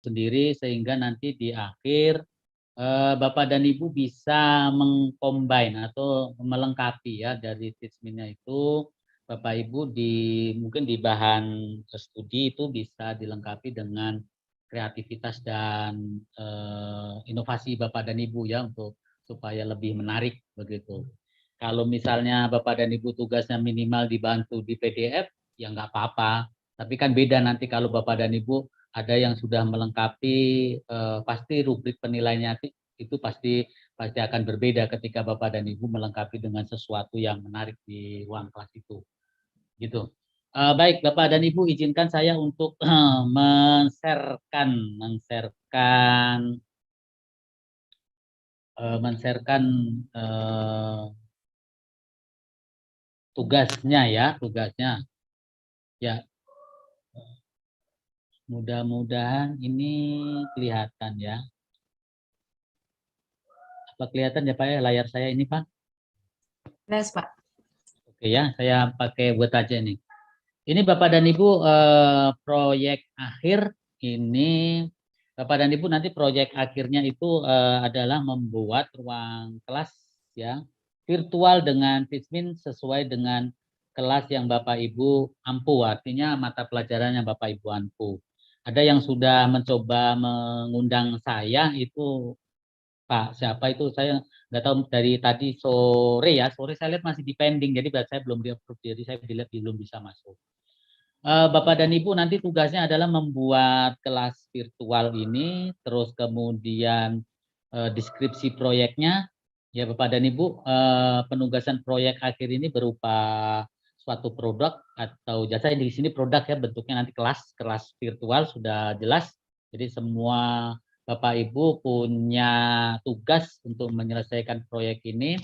sendiri sehingga nanti di akhir Bapak dan Ibu bisa mengcombine atau melengkapi ya dari teachingnya itu Bapak Ibu mungkin di bahan studi itu bisa dilengkapi dengan kreativitas dan inovasi Bapak dan Ibu ya untuk supaya lebih menarik begitu. Kalau misalnya Bapak dan Ibu tugasnya minimal dibantu di PDF, ya nggak apa-apa. Tapi kan beda nanti kalau Bapak dan Ibu ada yang sudah melengkapi, pasti rubrik penilaiannya itu pasti akan berbeda ketika Bapak dan Ibu melengkapi dengan sesuatu yang menarik di ruang kelas itu. Gitu. Baik, Bapak dan Ibu, izinkan saya untuk men-sharekan tugasnya ya, tugasnya. Ya, mudah-mudahan ini kelihatan ya. Apa kelihatan ya Pak ya layar saya ini Pak? Jelas, Pak. Oke ya, saya pakai buat aja nih. Ini Bapak dan Ibu proyek akhir ini Bapak dan Ibu nanti proyek akhirnya itu adalah membuat ruang kelas ya virtual dengan Teachmin sesuai dengan kelas yang Bapak Ibu ampu, artinya mata pelajaran yang Bapak Ibu ampu. Ada yang sudah mencoba mengundang saya itu Pak siapa itu saya nggak tahu dari tadi sore ya, sore saya lihat masih di pending jadi saya belum di-approve jadi saya dilihat belum bisa masuk. Bapak dan Ibu nanti tugasnya adalah membuat kelas virtual ini, terus kemudian deskripsi proyeknya. Ya Bapak dan Ibu, penugasan proyek akhir ini berupa suatu produk atau jasa. Di sini produk ya bentuknya nanti kelas virtual sudah jelas. Jadi semua Bapak Ibu punya tugas untuk menyelesaikan proyek ini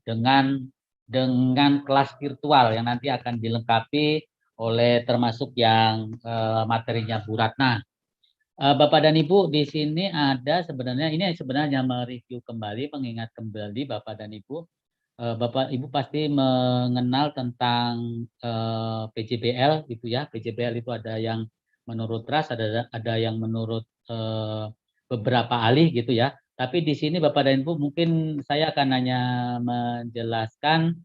dengan kelas virtual yang nanti akan dilengkapi oleh termasuk yang materinya Bu Ratna. Bapak dan Ibu di sini ada sebenarnya ini sebenarnya mereview kembali, mengingat kembali Bapak dan Ibu. Bapak Ibu pasti mengenal tentang PJBL itu ya. PJBL itu ada yang menurut RAS, ada yang menurut beberapa ahli gitu ya. Tapi di sini Bapak dan Ibu mungkin saya akan hanya menjelaskan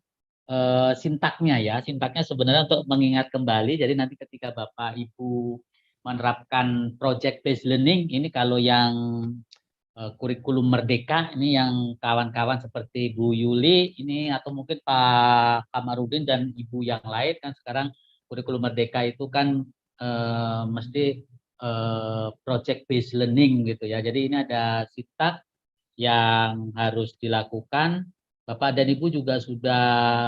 sintaknya ya. Sintaknya sebenarnya untuk mengingat kembali. Jadi nanti ketika Bapak Ibu menerapkan project based learning ini kalau yang kurikulum Merdeka ini yang kawan-kawan seperti Bu Yuli ini atau mungkin Pak Kamarudin dan Ibu yang lain kan sekarang kurikulum Merdeka itu kan mesti project based learning gitu ya. Jadi ini ada sintak yang harus dilakukan. Bapak dan Ibu juga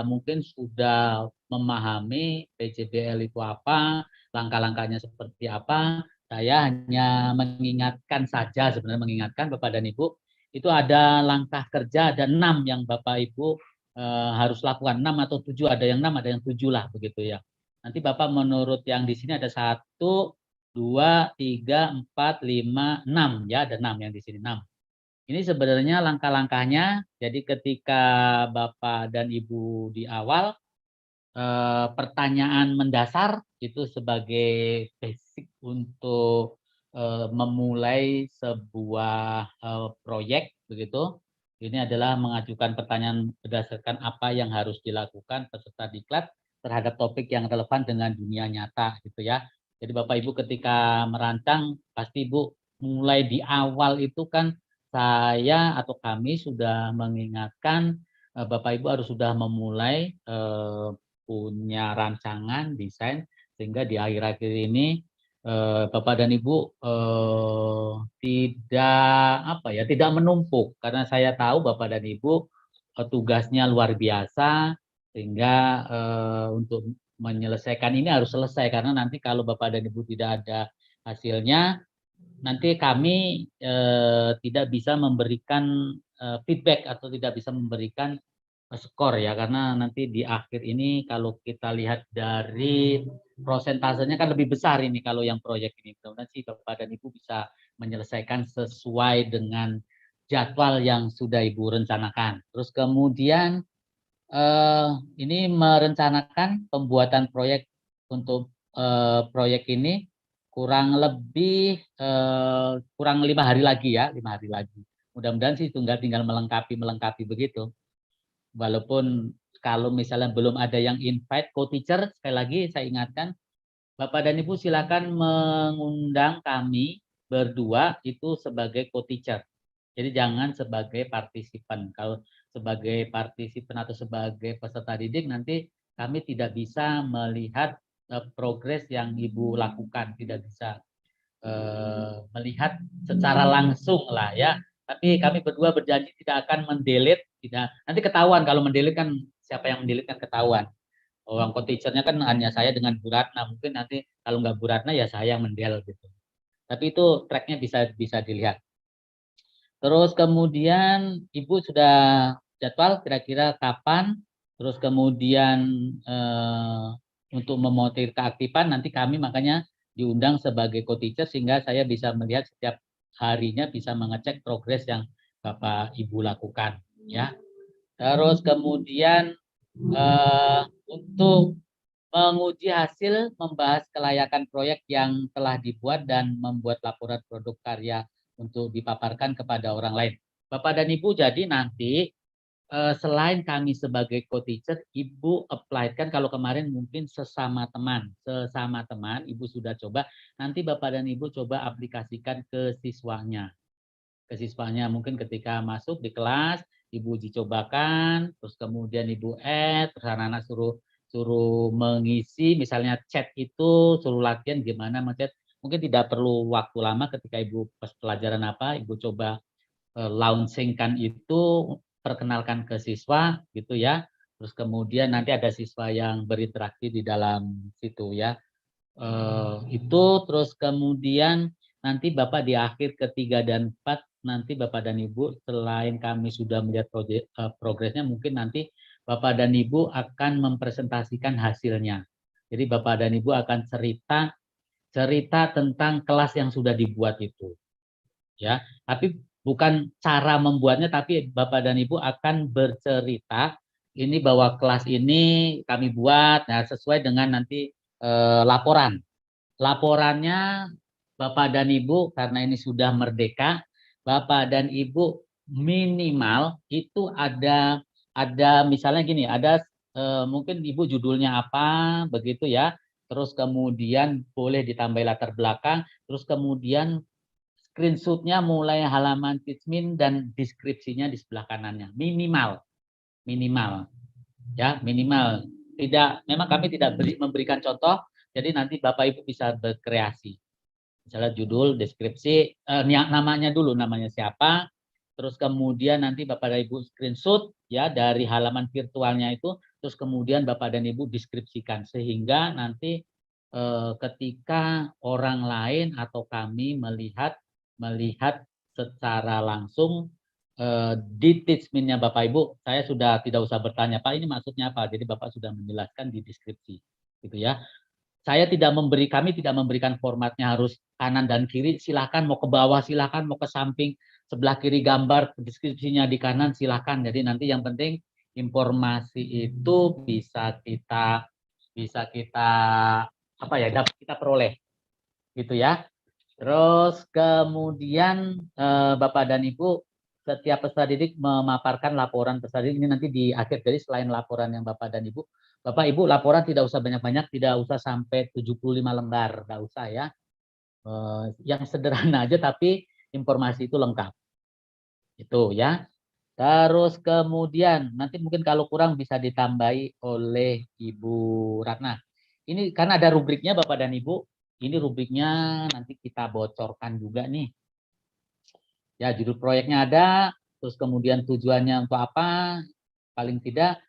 mungkin sudah memahami PJBL itu apa, langkah-langkahnya seperti apa. Saya hanya mengingatkan saja, sebenarnya mengingatkan Bapak dan Ibu, itu ada langkah kerja, ada 6 yang Bapak Ibu harus lakukan, 6 atau 7, ada yang 6, ada yang 7 lah begitu ya. Nanti Bapak menurut yang di sini ada 1, 2, 3, 4, 5, 6 ya, ada 6 yang di sini 6. Ini sebenarnya langkah-langkahnya, jadi ketika Bapak dan Ibu di awal, pertanyaan mendasar itu sebagai basic untuk memulai sebuah proyek, begitu. Ini adalah mengajukan pertanyaan berdasarkan apa yang harus dilakukan peserta diklat terhadap topik yang relevan dengan dunia nyata, gitu ya. Jadi Bapak Ibu ketika merancang, pasti Ibu mulai di awal itu kan saya atau kami sudah mengingatkan Bapak Ibu harus sudah memulai punya rancangan desain sehingga di akhir-akhir ini Bapak dan Ibu tidak menumpuk karena saya tahu Bapak dan Ibu tugasnya luar biasa sehingga untuk menyelesaikan ini harus selesai karena nanti kalau Bapak dan Ibu tidak ada hasilnya nanti kami tidak bisa memberikan feedback atau tidak bisa memberikan skor ya karena nanti di akhir ini kalau kita lihat dari prosentasenya kan lebih besar ini kalau yang proyek ini. Mudah-mudahan sih Bapak dan Ibu bisa menyelesaikan sesuai dengan jadwal yang sudah Ibu rencanakan. Terus kemudian ini merencanakan pembuatan proyek untuk proyek ini kurang lebih kurang 5 hari lagi ya, 5 hari lagi. Mudah-mudahan sih tinggal melengkapi begitu. Walaupun kalau misalnya belum ada yang invite co-teacher, sekali lagi saya ingatkan, Bapak dan Ibu silakan mengundang kami berdua itu sebagai co-teacher. Jadi jangan sebagai partisipan. Kalau sebagai partisipan atau sebagai peserta didik nanti kami tidak bisa melihat progres yang Ibu lakukan, tidak bisa melihat secara langsung lah ya. Tapi kami berdua berjanji tidak akan mendelete, tidak. Nanti ketahuan kalau mendelete kan siapa yang mendelete kan ketahuan. Orang co-teachernya kan hanya saya dengan Bu Ratna. Mungkin nanti kalau nggak Bu Ratna ya saya yang mendel gitu. Tapi itu tracknya bisa dilihat. Terus kemudian Ibu sudah jadwal kira-kira kapan, terus kemudian untuk memonitor keaktifan nanti kami makanya diundang sebagai co-teacher sehingga saya bisa melihat setiap harinya bisa mengecek progres yang Bapak Ibu lakukan ya. Terus kemudian untuk menguji hasil, membahas kelayakan proyek yang telah dibuat dan membuat laporan produk karya untuk dipaparkan kepada orang lain. Bapak dan Ibu, jadi nanti selain kami sebagai co-teacher, Ibu apply kan kalau kemarin mungkin sesama teman, Ibu sudah coba, nanti Bapak dan Ibu coba aplikasikan ke siswanya. Ke siswanya mungkin ketika masuk di kelas, Ibu uji cobakan, terus kemudian Ibu add, terus anak-anak suruh mengisi, misalnya chat itu suruh latihan gimana mencet. Mungkin tidak perlu waktu lama ketika Ibu pas pelajaran apa, Ibu coba launchingkan itu, perkenalkan ke siswa gitu ya. Terus kemudian nanti ada siswa yang berinteraksi di dalam situ ya. Itu terus kemudian nanti Bapak di akhir ketiga dan 4 nanti Bapak dan Ibu selain kami sudah melihat progresnya mungkin nanti Bapak dan Ibu akan mempresentasikan hasilnya. Jadi Bapak dan Ibu akan cerita tentang kelas yang sudah dibuat itu. Ya, tapi bukan cara membuatnya tapi Bapak dan Ibu akan bercerita ini bahwa kelas ini kami buat nah sesuai dengan nanti laporan. Laporannya Bapak dan Ibu karena ini sudah merdeka, Bapak dan Ibu minimal itu ada misalnya gini, ada mungkin Ibu judulnya apa begitu ya. Terus kemudian boleh ditambah latar belakang, terus kemudian screenshotnya mulai halaman teachmin dan deskripsinya di sebelah kanannya. Minimal ya, minimal. Tidak, memang kami tidak memberikan contoh, jadi nanti Bapak Ibu bisa berkreasi. Misalnya judul, deskripsi, namanya dulu, namanya siapa, terus kemudian nanti Bapak dan Ibu screenshot ya dari halaman virtualnya itu, terus kemudian Bapak dan Ibu deskripsikan sehingga nanti ketika orang lain atau kami melihat secara langsung di teachminnya Bapak Ibu, saya sudah tidak usah bertanya, Pak ini maksudnya apa? Jadi Bapak sudah menjelaskan di deskripsi, gitu ya. Kami tidak memberikan formatnya harus kanan dan kiri, silakan mau ke bawah, silakan mau ke samping, sebelah kiri gambar, deskripsinya di kanan, silakan. Jadi nanti yang penting informasi itu bisa kita apa ya, dapat kita peroleh, gitu ya. Terus kemudian Bapak dan Ibu setiap peserta didik memaparkan laporan peserta didik ini nanti di akhir. Jadi selain laporan yang Bapak dan Ibu, Bapak Ibu laporan tidak usah banyak-banyak, tidak usah sampai 75 lembar, enggak usah ya. Yang sederhana aja tapi informasi itu lengkap. Itu ya. Terus kemudian nanti mungkin kalau kurang bisa ditambahi oleh Ibu Ratna. Ini karena ada rubriknya Bapak dan Ibu, ini rubriknya nanti kita bocorkan juga nih. Ya, judul proyeknya ada, terus kemudian tujuannya untuk apa, paling tidak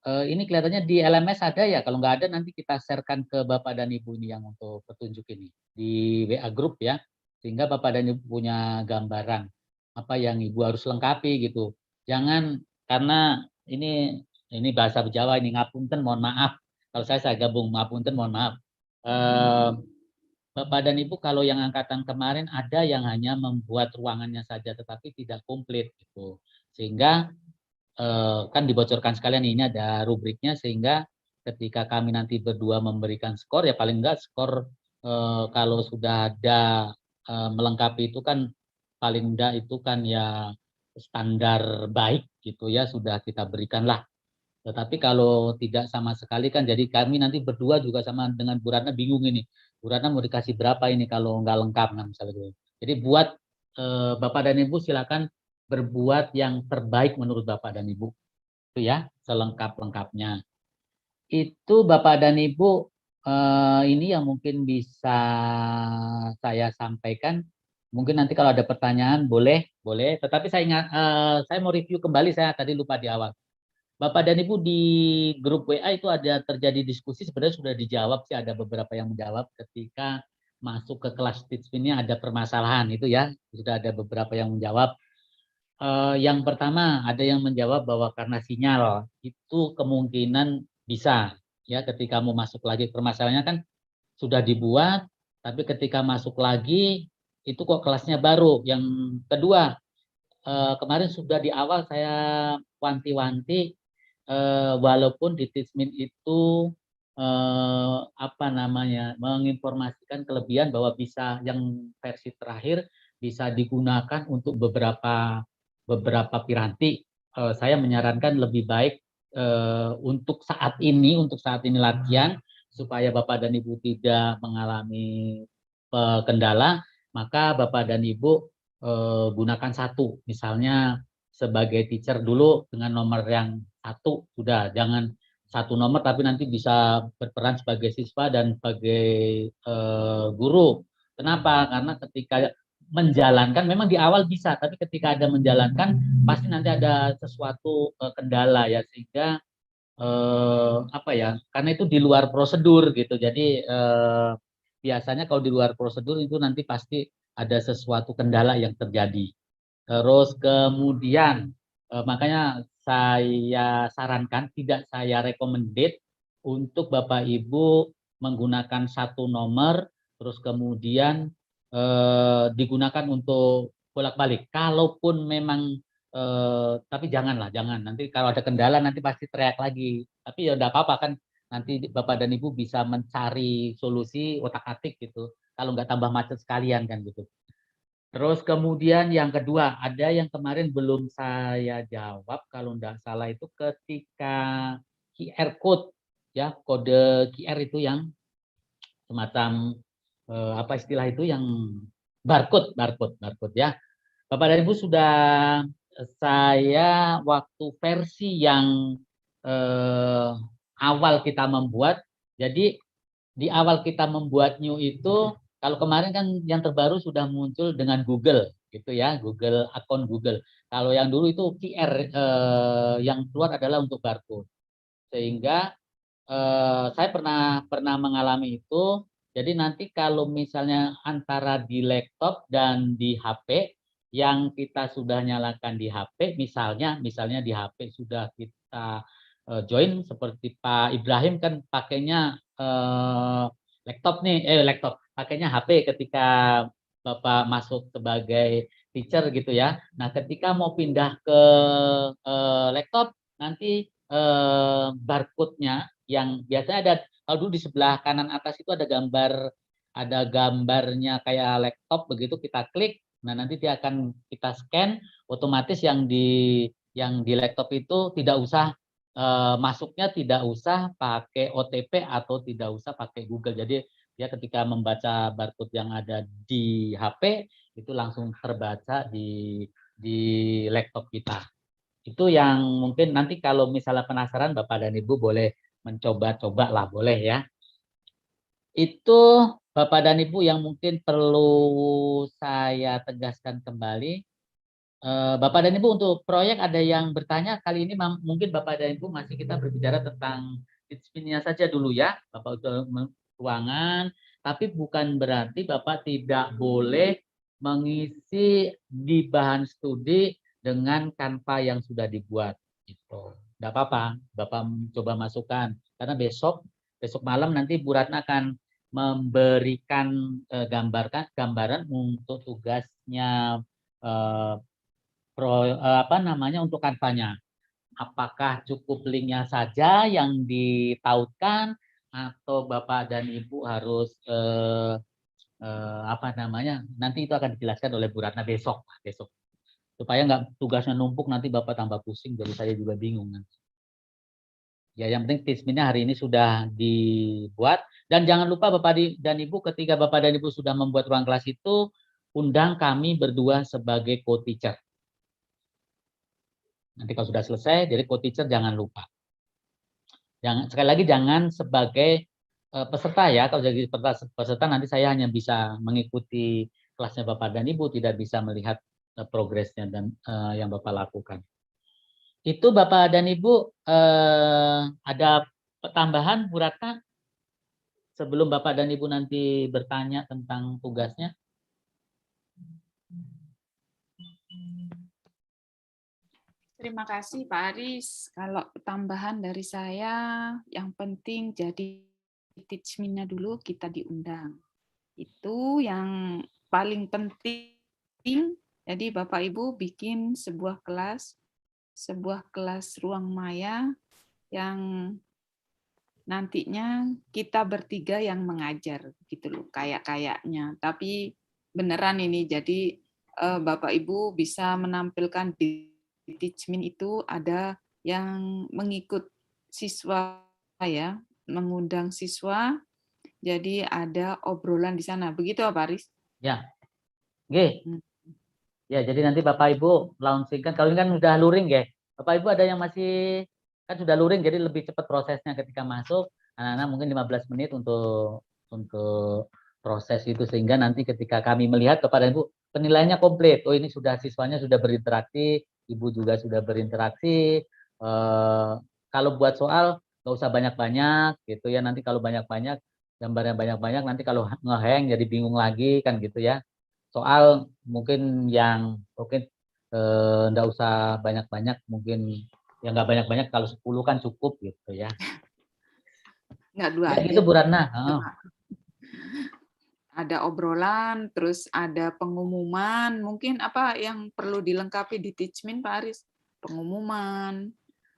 ini kelihatannya di LMS ada ya, kalau nggak ada nanti kita sharekan ke Bapak dan Ibu ini yang untuk petunjuk ini di WA Group ya, sehingga Bapak dan Ibu punya gambaran apa yang Ibu harus lengkapi gitu. Jangan karena ini bahasa Jawa ini ngapunten, mohon maaf. Kalau saya gabung ngapunten, mohon maaf. Bapak dan Ibu kalau yang angkatan kemarin ada yang hanya membuat ruangannya saja tetapi tidak komplit gitu. Sehingga kan dibocorkan sekalian ini ada rubriknya sehingga ketika kami nanti berdua memberikan skor ya paling enggak skor kalau sudah ada melengkapi itu kan paling enggak itu kan ya standar baik gitu ya, sudah kita berikanlah. Tetapi kalau tidak sama sekali kan jadi kami nanti berdua juga sama dengan Bu Ratna bingung ini. Bu Ratna mau dikasih berapa ini kalau nggak lengkap nah, misalnya gitu. Jadi buat Bapak dan Ibu silakan berbuat yang terbaik menurut Bapak dan Ibu itu ya selengkap-lengkapnya. Itu Bapak dan Ibu ini yang mungkin bisa saya sampaikan. Mungkin nanti kalau ada pertanyaan boleh, boleh. Tetapi saya ingat, saya mau review kembali, saya tadi lupa di awal. Bapak dan Ibu di grup WA itu ada terjadi diskusi, sebenarnya sudah dijawab sih, ada beberapa yang menjawab ketika masuk ke kelas teach ini ada permasalahan itu ya, sudah ada beberapa yang menjawab. Yang pertama ada yang menjawab bahwa karena sinyal itu kemungkinan bisa ya ketika mau masuk lagi, permasalahannya kan sudah dibuat tapi ketika masuk lagi itu kok kelasnya baru. Yang kedua, kemarin sudah di awal saya wanti-wanti, walaupun di Tismin itu apa namanya menginformasikan kelebihan bahwa bisa yang versi terakhir bisa digunakan untuk beberapa piranti. Saya menyarankan lebih baik untuk saat ini latihan supaya Bapak dan Ibu tidak mengalami kendala, maka Bapak dan Ibu gunakan satu, misalnya sebagai teacher dulu dengan nomor yang satu, sudah jangan satu nomor tapi nanti bisa berperan sebagai siswa dan sebagai guru. Kenapa? Karena ketika menjalankan memang di awal bisa, tapi ketika ada menjalankan pasti nanti ada sesuatu kendala ya, sehingga apa ya, karena itu di luar prosedur gitu. Jadi biasanya kalau di luar prosedur itu nanti pasti ada sesuatu kendala yang terjadi. Terus kemudian makanya saya sarankan, tidak saya recommended untuk Bapak Ibu menggunakan satu nomor terus kemudian digunakan untuk bolak-balik. Kalaupun memang tapi janganlah, jangan. Nanti kalau ada kendala nanti pasti teriak lagi. Tapi ya udah apa-apa kan, nanti Bapak dan Ibu bisa mencari solusi otak-atik gitu. Kalau nggak tambah macet sekalian kan gitu. Terus kemudian yang kedua, ada yang kemarin belum saya jawab, kalau nggak salah itu ketika QR code, ya kode QR itu yang semacam apa istilah itu yang barcode ya. Bapak dan Ibu sudah saya waktu versi yang eh, awal kita membuat, jadi di awal kita membuat new itu, kalau kemarin kan yang terbaru sudah muncul dengan Google gitu ya, Google, akun Google. Kalau yang dulu itu QR, yang keluar adalah untuk barcode. Sehingga saya pernah pernah mengalami itu. Jadi nanti kalau misalnya antara di laptop dan di HP, yang kita sudah nyalakan di HP, misalnya di HP sudah kita join, seperti Pak Ibrahim kan pakainya laptop pakainya HP ketika Bapak masuk sebagai teacher gitu ya. Nah, ketika mau pindah ke laptop, nanti barcode-nya yang biasanya ada, kalau dulu di sebelah kanan atas itu ada gambarnya kayak laptop begitu, kita klik, nah nanti dia akan kita scan, otomatis yang di laptop itu tidak usah masuknya, tidak usah pakai OTP atau tidak usah pakai Google. Jadi dia ketika membaca barcode yang ada di HP itu langsung terbaca di laptop kita. Itu yang mungkin nanti kalau misalnya penasaran Bapak dan Ibu boleh mencoba-coba lah, boleh ya. Itu Bapak dan Ibu yang mungkin perlu saya tegaskan kembali. Bapak dan Ibu untuk proyek ada yang bertanya, kali ini mungkin Bapak dan Ibu masih kita berbicara tentang disiplinnya saja dulu ya, Bapak untuk ruangan, tapi bukan berarti Bapak tidak boleh mengisi di bahan studi dengan Canva yang sudah dibuat. Gitu. Tidak apa-apa, Bapak coba masukkan, karena besok malam nanti Bu Ratna akan memberikan gambaran untuk tugasnya eh, apa namanya untuk kampanye. Apakah cukup linknya saja yang ditautkan atau Bapak dan Ibu harus apa namanya, nanti itu akan dijelaskan oleh Bu Ratna besok supaya nggak tugasnya numpuk nanti Bapak tambah pusing, jadi saya juga bingung nanti. Ya, yang penting tisminnya hari ini sudah dibuat, dan jangan lupa Bapak dan Ibu, ketika Bapak dan Ibu sudah membuat ruang kelas itu, undang kami berdua sebagai co-teacher. Nanti kalau sudah selesai, jadi co-teacher jangan lupa. Jangan, sekali lagi jangan sebagai peserta ya. Kalau jadi peserta nanti saya hanya bisa mengikuti kelasnya Bapak dan Ibu, tidak bisa melihat progresnya dan yang Bapak lakukan. Itu Bapak dan Ibu ada tambahan Bu Ratna sebelum Bapak dan Ibu nanti bertanya tentang tugasnya? Terima kasih Pak Aris. Kalau tambahan dari saya, yang penting jadi teachment-nya dulu kita diundang. Itu yang paling penting. Jadi Bapak Ibu bikin sebuah kelas ruang maya yang nantinya kita bertiga yang mengajar gitu loh, kayaknya. Tapi beneran ini, jadi Bapak Ibu bisa menampilkan di teachment itu ada yang mengikut siswa ya, mengundang siswa, jadi ada obrolan di sana. Begitu Pak Aris? Ya, oke. Ya, jadi nanti Bapak Ibu launchingkan. Kalau ini kan udah luring ya. Bapak Ibu ada yang masih kan sudah luring, jadi lebih cepat prosesnya ketika masuk. Anak-anak mungkin 15 menit untuk proses itu, sehingga nanti ketika kami melihat kepada Ibu penilaiannya komplit. Oh, ini sudah siswanya sudah berinteraksi, Ibu juga sudah berinteraksi. Kalau buat soal nggak usah banyak-banyak gitu ya. Nanti kalau banyak-banyak gambarnya banyak-banyak, nanti kalau ngeheng jadi bingung lagi kan gitu ya. Soal mungkin yang mungkin enggak usah banyak-banyak, mungkin ya nggak banyak-banyak, kalau 10 kan cukup gitu ya. Nggak dua Ya aja. gitu Bu Ratna. Ada obrolan, terus ada pengumuman. Mungkin apa yang perlu dilengkapi di teachment Pak Aris? Pengumuman,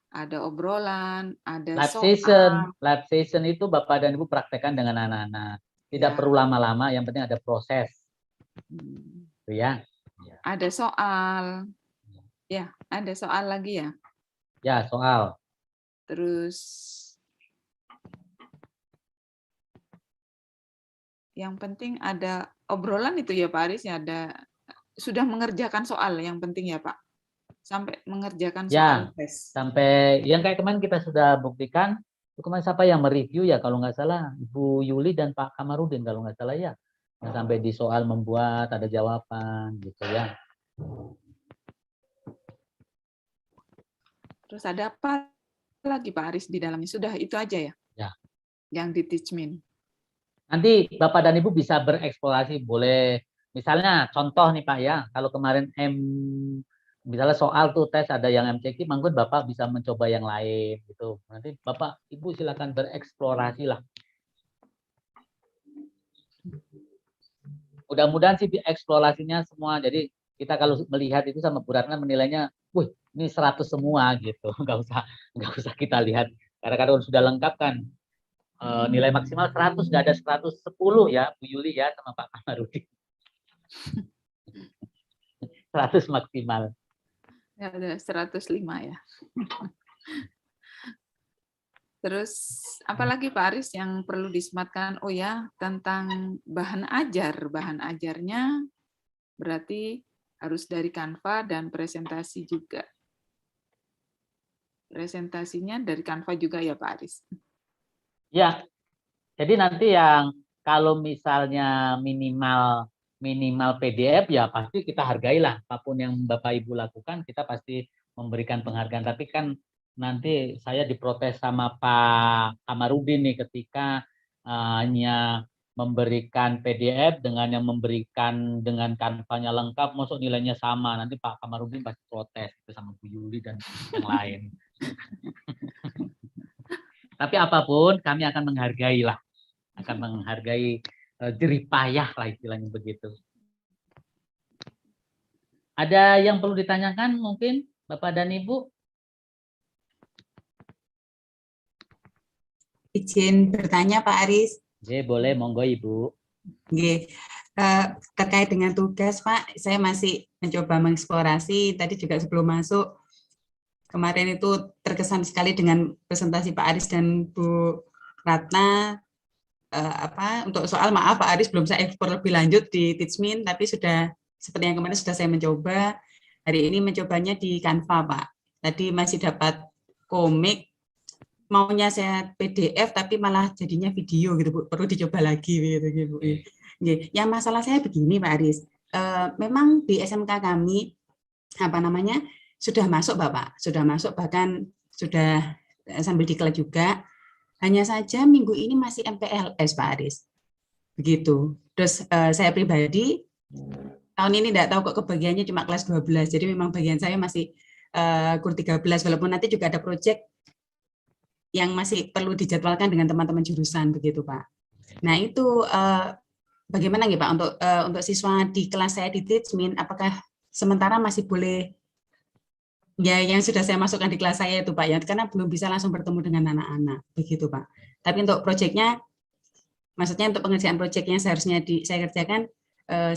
ada obrolan, ada soal. Live session itu Bapak dan Ibu praktekkan dengan anak-anak. Tidak Ya. perlu lama-lama, yang penting ada proses. Gitu ya. Ada soal. Ya, ada soal lagi ya. Ya, soal. Terus yang penting ada obrolan itu ya Pak Aris, ya, ada sudah mengerjakan soal yang penting ya Pak. Sampai mengerjakan soal Ya, tes. sampai yang kayak kemarin kita sudah buktikan. Kemarin siapa yang mereview ya, kalau nggak salah Ibu Yuli dan Pak Kamarudin kalau nggak salah ya. Yang sampai di soal membuat ada jawaban gitu ya. Terus ada apa lagi Pak Aris di dalamnya? Sudah itu aja ya? Ya. Yang di teachment. Nanti Bapak dan Ibu bisa bereksplorasi, boleh misalnya contoh nih Pak ya, kalau kemarin misalnya soal tuh tes ada yang MCQ, mungkin Bapak bisa mencoba yang lain gitu. Nanti Bapak Ibu silakan bereksplorasi lah. Mudah-mudahan sih eksplorasinya semua. Jadi kita kalau melihat itu sama Bu Ratna menilainya, wih ini 100 semua gitu. Nggak usah kita lihat. Karena kalau sudah lengkap kan nilai maksimal 100, nggak ada 110 ya Bu Yuli ya sama Pak Kamarudin. 100 maksimal. Ya, ada 105 ya. Terus apalagi Pak Aris yang perlu disematkan? Oh ya, tentang bahan ajar. Bahan ajarnya berarti harus dari Canva dan presentasi juga. Presentasinya dari Canva juga ya Pak Aris? Ya, jadi nanti yang kalau misalnya minimal PDF ya pasti kita hargailah, apapun yang Bapak Ibu lakukan kita pasti memberikan penghargaan. Tapi kan nanti saya diprotes sama Pak Kamarudin nih ketika hanya memberikan PDF dengan yang memberikan dengan kanvanya lengkap, masuk nilainya sama. Nanti Pak Kamarudin pasti protes itu sama Bu Yuli dan yang lain. Tapi apapun kami akan menghargai lah, akan menghargai jerih payah lah istilahnya begitu. Ada yang perlu ditanyakan mungkin Bapak dan Ibu? izin bertanya Pak Aris. Oke, boleh, monggo Ibu. Oke. Terkait dengan tugas Pak, saya masih mencoba mengeksplorasi. Tadi juga sebelum masuk kemarin itu terkesan sekali dengan presentasi Pak Aris dan Bu Ratna. Untuk soal maaf Pak Aris belum saya ekspor lebih lanjut di Teachmin, tapi sudah seperti yang kemarin sudah saya mencoba. Hari ini mencobanya di Canva Pak. Tadi masih dapat komik, maunya saya PDF tapi malah jadinya video gitu Bu, perlu dicoba lagi gitu Bu. Yang masalah saya begini Pak Aris, memang di SMK kami sudah masuk Bapak, sudah masuk bahkan sudah sambil diklat juga. Hanya saja minggu ini masih MPLS Pak Aris. Begitu. Terus saya pribadi tahun ini tidak tahu kok kebagiannya cuma kelas 12. Jadi memang bagian saya masih kur 13 walaupun nanti juga ada proyek yang masih perlu dijadwalkan dengan teman-teman jurusan begitu Pak. Nah itu bagaimana nih Pak untuk siswa di kelas saya di Teachmin, apakah sementara masih boleh ya yang sudah saya masukkan di kelas saya itu Pak ya, karena belum bisa langsung bertemu dengan anak-anak begitu Pak. Tapi untuk proyeknya, maksudnya untuk pengerjaan proyek yang seharusnya saya kerjakan,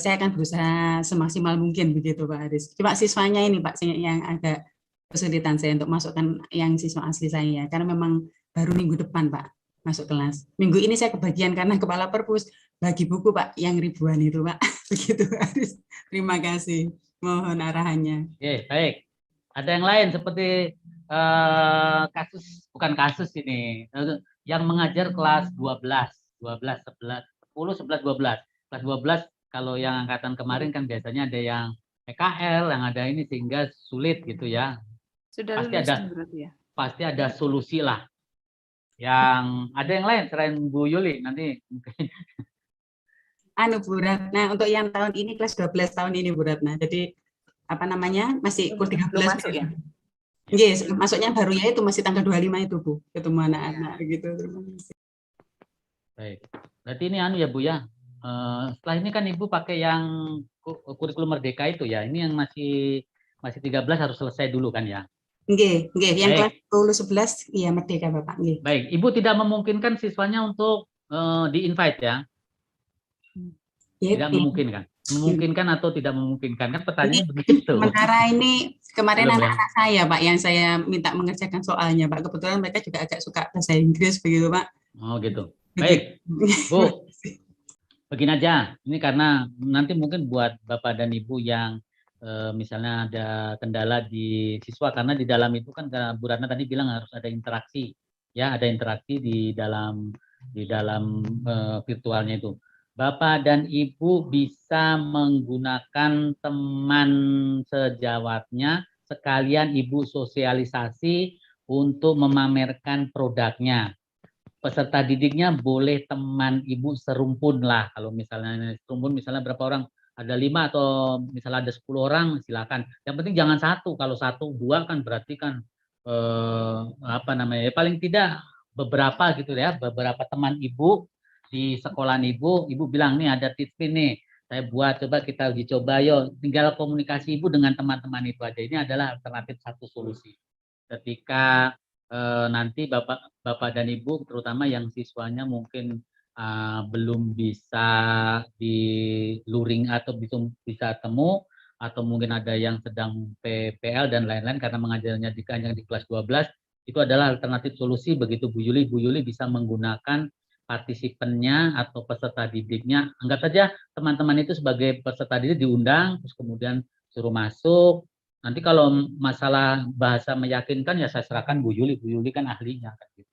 saya akan berusaha semaksimal mungkin begitu Pak Aris. Cuma siswanya ini Pak yang agak kesulitan saya untuk masukkan yang siswa asli saya, karena memang baru minggu depan Pak masuk kelas. Minggu ini saya kebagian karena kepala perpus bagi buku Pak yang ribuan itu Pak. Begitu Pak Aris. Terima kasih. Mohon arahannya. Oke, baik. Ada yang lain seperti bukan kasus ini, yang mengajar kelas 12, 11, 10, 11, 12. Kelas 12 kalau yang angkatan kemarin kan biasanya ada yang PKL, yang ada ini sehingga sulit gitu ya. Sudah Pasti ada solusi lah. Yang ada yang lain selain Bu Yuli nanti mungkin. Bu Ratna, untuk yang tahun ini kelas 12 tahun ini Bu Ratna. Jadi masih kur 13 masuk ya. Yes, masuknya baru ya itu masih tanggal 25 itu Bu, ketemu anak-anak gitu. Baik. Berarti ini ya Bu ya. Setelah ini kan Ibu pakai yang kurikulum merdeka itu ya. Ini yang masih 13 harus selesai dulu kan ya. Nggih, yang kelas 10 11 iya merdeka Bapak, nggih. Baik, Ibu tidak memungkinkan siswanya untuk di-invite ya. Tidak memungkinkan. Memungkinkan atau tidak memungkinkan kan pertanyaannya begitu. Sementara ini kemarin anak-anak saya Pak yang saya minta mengerjakan soalnya Pak. Kebetulan mereka juga agak suka bahasa Inggris begitu Pak. Oh gitu. Baik. Bu, begini aja. Ini karena nanti mungkin buat Bapak dan Ibu yang misalnya ada kendala di siswa, karena di dalam itu kan Bu Ratna tadi bilang harus ada interaksi. Ya, ada interaksi di dalam virtualnya itu. Bapak dan Ibu bisa menggunakan teman sejawatnya, sekalian Ibu sosialisasi untuk memamerkan produknya. Peserta didiknya boleh teman Ibu serumpun lah. Kalau misalnya serumpun misalnya berapa orang? Ada 5 atau misalnya ada 10 orang, silakan. Yang penting jangan satu. Kalau 1, 2 kan berarti kan paling tidak beberapa gitu ya, beberapa teman Ibu di sekolahan Ibu bilang nih ada Teachmin nih, saya buat, coba kita uji coba yuk. Tinggal komunikasi Ibu dengan teman-teman itu aja. Ini adalah alternatif satu solusi. Ketika nanti Bapak dan Ibu, terutama yang siswanya mungkin belum bisa di luring atau bisa temu, atau mungkin ada yang sedang PPL dan lain-lain karena mengajarnya hanya di kelas 12, itu adalah alternatif solusi. Begitu Bu Yuli bisa menggunakan partisipannya atau peserta didiknya. Anggap saja teman-teman itu sebagai peserta didik diundang, terus kemudian suruh masuk. Nanti kalau masalah bahasa meyakinkan ya saya serahkan Bu Yuli kan ahlinya kan gitu.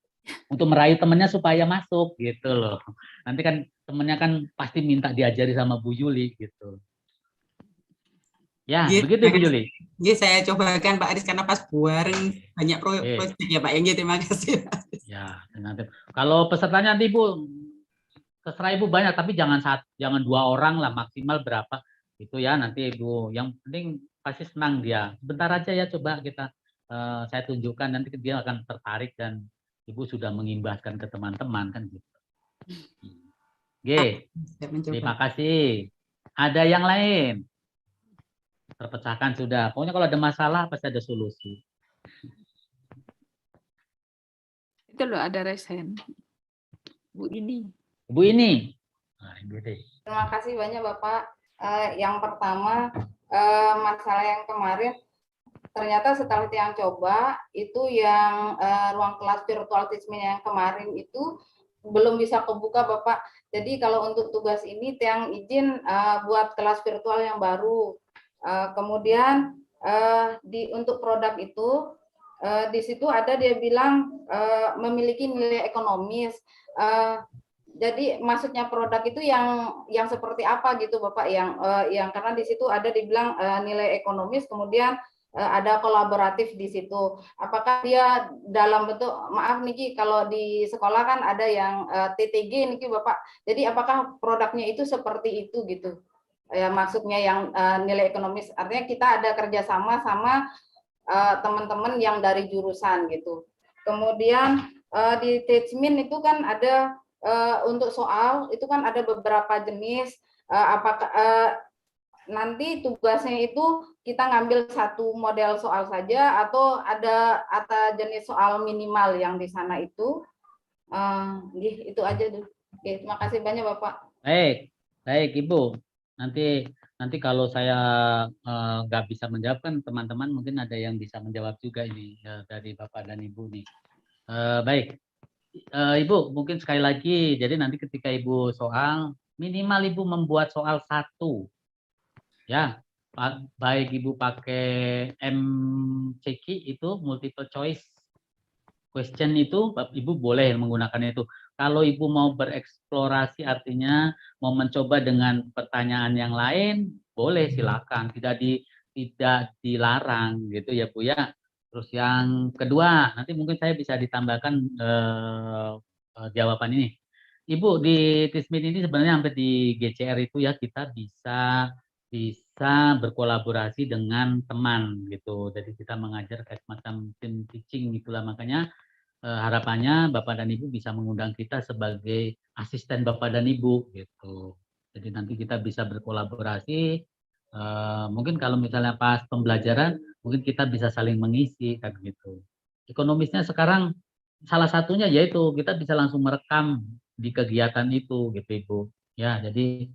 Untuk meraih temannya supaya masuk gitu loh. Nanti kan temannya kan pasti minta diajari sama Bu Yuli gitu. Ya, begitu Bu Yuli. Jadi saya cobakan Pak Aris karena pas bareng banyak proyek ya Pak. Yang terima kasih. Ya, nanti kalau pesertanya nanti Bu terserah Ibu banyak, tapi jangan 2 orang lah, maksimal berapa itu ya nanti Ibu. Yang penting pasti senang dia. Sebentar aja ya, coba kita saya tunjukkan, nanti dia akan tertarik dan Ibu sudah mengimbaskan ke teman-teman kan gitu. Oke, terima kasih. Ada yang lain? Terpecahkan sudah. Pokoknya kalau ada masalah pasti ada solusi. Itu loh ada raise hand. Bu ini. Ibu ini. Nah, Ibu deh. Terima kasih banyak Bapak. Yang pertama, masalah yang kemarin, ternyata setelah yang coba, itu yang ruang kelas virtual teaching yang kemarin itu belum bisa kebuka Bapak. Jadi kalau untuk tugas ini, Tiang izin buat kelas virtual yang baru. Kemudian untuk produk itu, di situ ada dia bilang memiliki nilai ekonomis. Jadi maksudnya produk itu yang seperti apa gitu Bapak, yang karena di situ ada dibilang nilai ekonomis, kemudian ada kolaboratif di situ. Apakah dia dalam bentuk, maaf Niki, kalau di sekolah kan ada yang TTG Niki Bapak. Jadi apakah produknya itu seperti itu gitu? Ya maksudnya yang nilai ekonomis, artinya kita ada kerjasama sama teman-teman yang dari jurusan gitu. Kemudian di Teachmin itu kan ada untuk soal itu kan ada beberapa jenis, apakah nanti tugasnya itu kita ngambil satu model soal saja atau ada jenis soal minimal yang di sana itu. Itu aja dulu. Oke, terima kasih banyak Bapak. Baik Ibu. Nanti kalau saya nggak bisa menjawab kan teman-teman mungkin ada yang bisa menjawab juga ini dari Bapak dan Ibu nih. Baik. Ibu, mungkin sekali lagi, jadi nanti ketika Ibu soal, minimal Ibu membuat soal 1. Ya, baik Ibu pakai MCQ itu, multiple choice question itu, Ibu boleh menggunakan itu. Kalau Ibu mau bereksplorasi, artinya mau mencoba dengan pertanyaan yang lain, boleh silakan, tidak dilarang gitu ya Bu ya. Terus yang kedua, nanti mungkin saya bisa ditambahkan jawaban ini. Ibu, di Tismin ini sebenarnya sampai di GCR itu ya kita bisa berkolaborasi dengan teman gitu. Jadi kita mengajar kayak semacam tim teaching itulah, makanya harapannya Bapak dan Ibu bisa mengundang kita sebagai asisten Bapak dan Ibu gitu. Jadi nanti kita bisa berkolaborasi. Mungkin kalau misalnya pas pembelajaran, mungkin kita bisa saling mengisi kan gitu. Ekonomisnya sekarang salah satunya yaitu kita bisa langsung merekam di kegiatan itu gitu Ibu. Ya, jadi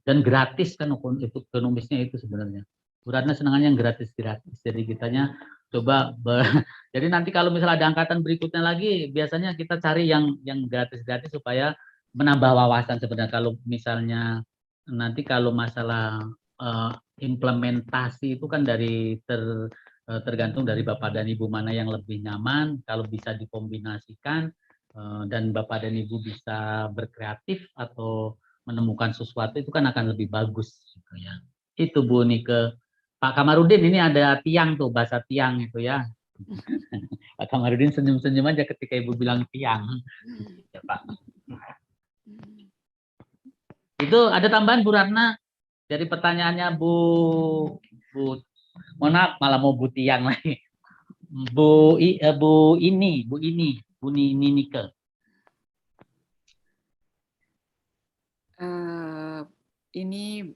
dan gratis kan untuk ekonomisnya itu sebenarnya. Bu Ratna senangannya yang gratis-gratis. Jadi kitanya coba jadi nanti kalau misalnya ada angkatan berikutnya lagi, biasanya kita cari yang gratis-gratis supaya menambah wawasan sebenarnya. Kalau misalnya nanti kalau masalah implementasi itu kan tergantung dari Bapak dan Ibu mana yang lebih nyaman, kalau bisa dikombinasikan dan Bapak dan Ibu bisa berkreatif atau menemukan sesuatu itu kan akan lebih bagus gitu ya. Itu Bu Nike. Pak Kamarudin ini ada tiang tuh, bahasa tiang itu ya. Pak Kamarudin senyum-senyum aja ketika Ibu bilang tiang. Ya, Pak. Itu ada tambahan Bu Ratna dari pertanyaannya Bu mohon maaf malah mau Bu Tiang lagi. Bu Nini Nike. Ini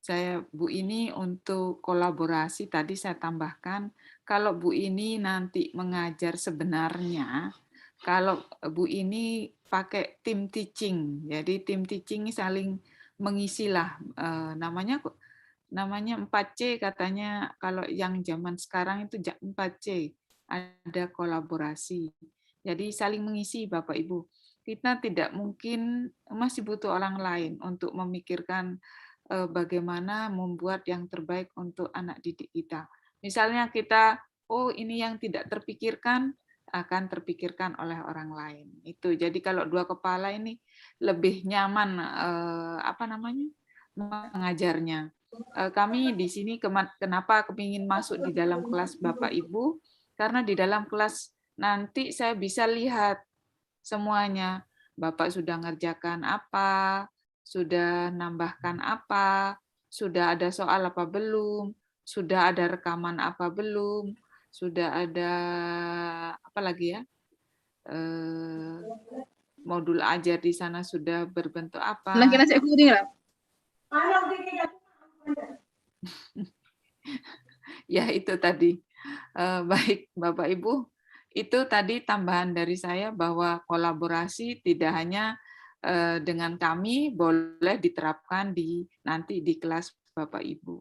saya Bu ini untuk kolaborasi tadi saya tambahkan, kalau Bu ini nanti mengajar sebenarnya, kalau Bu ini pakai tim teaching, jadi tim teaching saling mengisilah, namanya 4C katanya, kalau yang zaman sekarang itu 4C, ada kolaborasi. Jadi saling mengisi Bapak Ibu. Kita tidak mungkin, masih butuh orang lain untuk memikirkan bagaimana membuat yang terbaik untuk anak didik kita. Misalnya kita, ini yang tidak terpikirkan, akan terpikirkan oleh orang lain. Itu. Jadi kalau dua kepala ini lebih nyaman mengajarnya. Kami di sini kenapa kepingin masuk di dalam kelas Bapak Ibu, karena di dalam kelas nanti saya bisa lihat semuanya. Bapak sudah ngerjakan apa, sudah nambahkan apa, sudah ada soal apa belum, sudah ada rekaman apa belum, sudah ada apa lagi ya, modul ajar di sana sudah berbentuk apa. Ya itu tadi. Baik Bapak Ibu, Itu tadi tambahan dari saya bahwa kolaborasi tidak hanya dengan kami, boleh diterapkan nanti di kelas Bapak Ibu.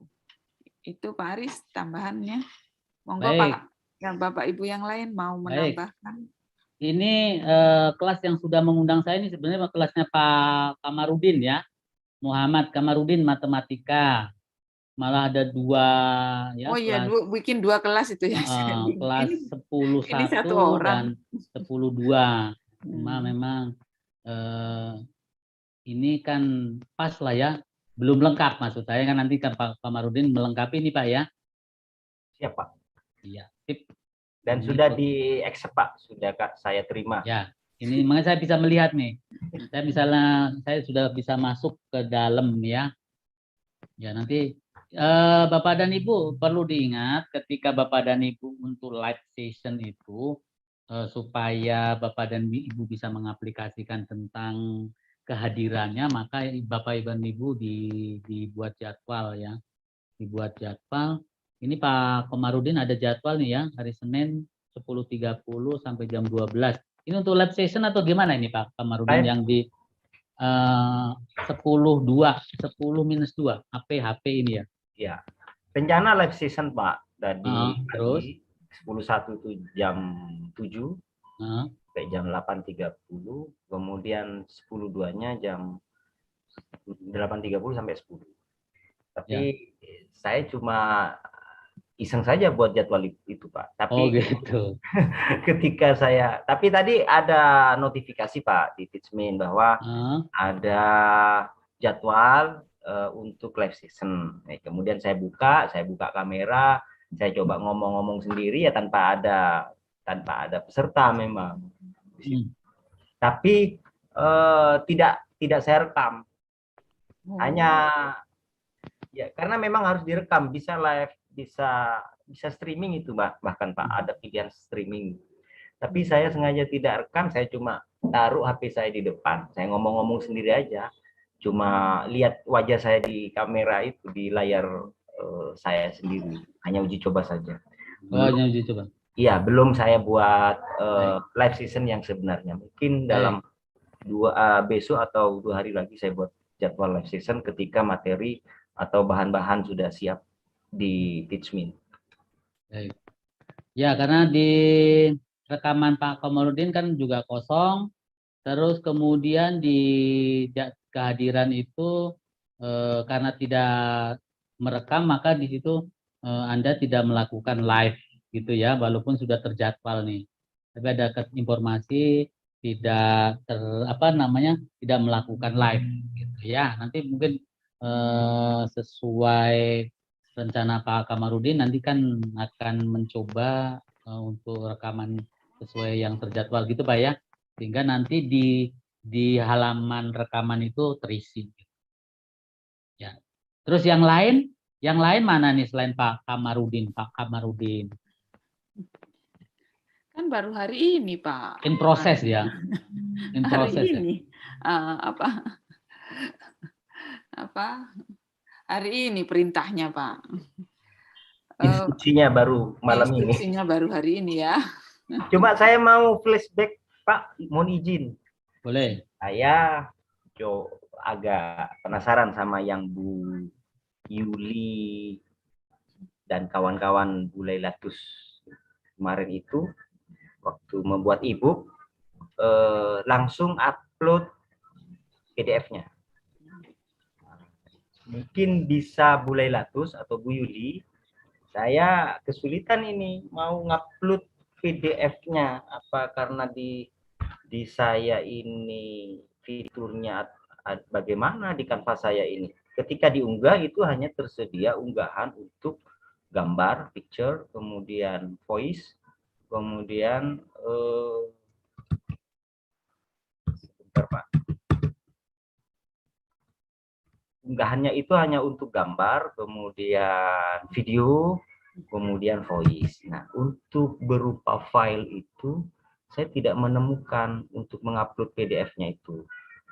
Itu Pak Aris tambahannya. Monggo Baik. Pak, yang Bapak Ibu yang lain mau Baik. menambahkan. Ini kelas yang sudah mengundang saya ini sebenarnya kelasnya Pak Kamarudin ya. Muhammad Kamarudin Matematika. Malah ada 2 ya Oh iya, kelas bikin 2 kelas itu ya. kelas Ini 10.1 satu dan orang. 10.2. Cuma memang ini kan pas lah ya, belum lengkap maksud saya kan nanti kan Pak Kamarudin melengkapi ini Pak ya. Siap Pak. Iya. Sip. Dan Ini sudah di accept Pak, sudah saya terima. Ya, ini makanya saya bisa melihat nih. Saya sudah bisa masuk ke dalam ya. Ya nanti Bapak dan Ibu perlu diingat ketika Bapak dan Ibu untuk live session itu supaya Bapak dan Ibu bisa mengaplikasikan tentang kehadirannya, maka Bapak dan Ibu dibuat jadwal ya. Dibuat jadwal. Ini Pak Komarudin ada jadwal nih ya, hari Senin 10.30 sampai jam 12. Ini untuk live session atau gimana ini Pak Komarudin yang di 10.2, 10-2, HP ini ya? Ya, rencana live session Pak, tadi Terus? 10.1 itu jam 7, sampai jam 8.30, kemudian 10.2-nya jam 8.30 sampai 10. Tapi saya cuma iseng saja buat jadwal itu Pak. Tapi gitu. tapi tadi ada notifikasi Pak di Teachmin bahwa ada jadwal untuk live session. Kemudian saya buka kamera, saya coba ngomong-ngomong sendiri ya tanpa ada peserta memang. Tapi tidak saya rekam. Hanya ya karena memang harus direkam, bisa live, bisa streaming itu bahkan Pak, ada pilihan streaming. Tapi saya sengaja tidak rekam, saya cuma taruh HP saya di depan, saya ngomong-ngomong sendiri aja, cuma lihat wajah saya di kamera itu, di layar saya sendiri, hanya uji coba saja. Hanya uji coba. Iya, belum saya buat live session yang sebenarnya. Mungkin dalam besok atau 2 hari lagi saya buat jadwal live session ketika materi atau bahan-bahan sudah siap di Teachmin. Ya, karena di rekaman Pak Komarudin kan juga kosong, terus kemudian di kehadiran itu karena tidak merekam, maka di situ Anda tidak melakukan live gitu ya, walaupun sudah terjadwal nih. Tapi ada informasi tidak tidak melakukan live gitu ya. Nanti mungkin sesuai rencana Pak Kamarudin nanti kan akan mencoba untuk rekaman sesuai yang terjadwal gitu Pak ya, sehingga nanti di halaman rekaman itu terisi ya. Terus yang lain mana nih selain Pak Kamarudin? Kan baru hari ini Pak. In proses ya. In proses hari ini hari ini perintahnya Pak. Instruksinya baru malam ini. Instruksinya baru hari ini ya. Cuma saya mau flashback Pak, mohon izin. Boleh. Saya agak penasaran sama yang Bu Yuli dan kawan-kawan Bu Lailatus kemarin itu, waktu membuat e-book langsung upload PDF-nya. Mungkin bisa Bu Lailatus atau Bu Yuli, saya kesulitan ini mau ngupload PDF-nya, apa karena di saya ini fiturnya bagaimana di Canva saya ini. Ketika diunggah itu hanya tersedia unggahan untuk gambar, picture, kemudian voice, kemudian sebentar Pak. Unggahannya itu hanya untuk gambar, kemudian video, kemudian voice. Nah, untuk berupa file itu saya tidak menemukan untuk mengupload PDF-nya itu.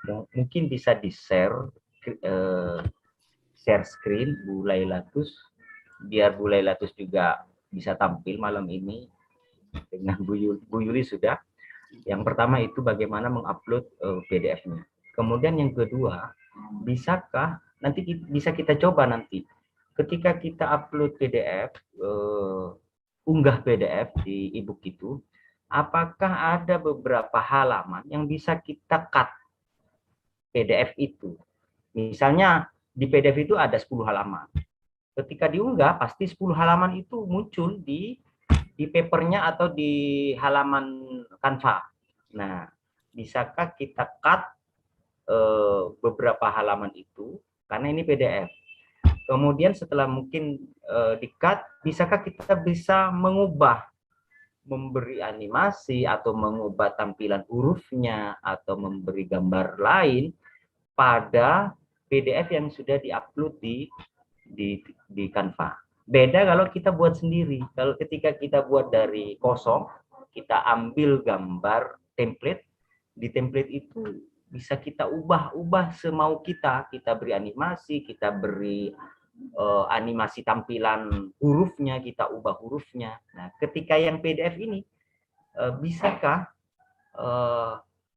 Mungkin bisa di-share share screen Bu Lailatus, biar Bu Lailatus juga bisa tampil malam ini. dengan Bu Yuli sudah. Yang pertama itu bagaimana mengupload PDF-nya. Kemudian yang kedua, bisakah nanti bisa kita coba nanti ketika kita upload PDF, unggah PDF di e-book itu, apakah ada beberapa halaman yang bisa kita cut PDF itu. Misalnya di PDF itu ada 10 halaman. Ketika diunggah pasti 10 halaman itu muncul di papernya atau di halaman Canva. Nah, bisakah kita cut beberapa halaman itu karena ini PDF. Kemudian setelah mungkin di-cut, bisakah kita bisa mengubah, memberi animasi atau mengubah tampilan hurufnya atau memberi gambar lain pada PDF yang sudah diupload di Canva. Beda kalau kita buat sendiri. Kalau ketika kita buat dari kosong, kita ambil gambar template, di template itu bisa kita ubah-ubah semau kita. Kita beri animasi, kita beri animasi tampilan hurufnya, kita ubah hurufnya. Nah, ketika yang PDF ini, bisakah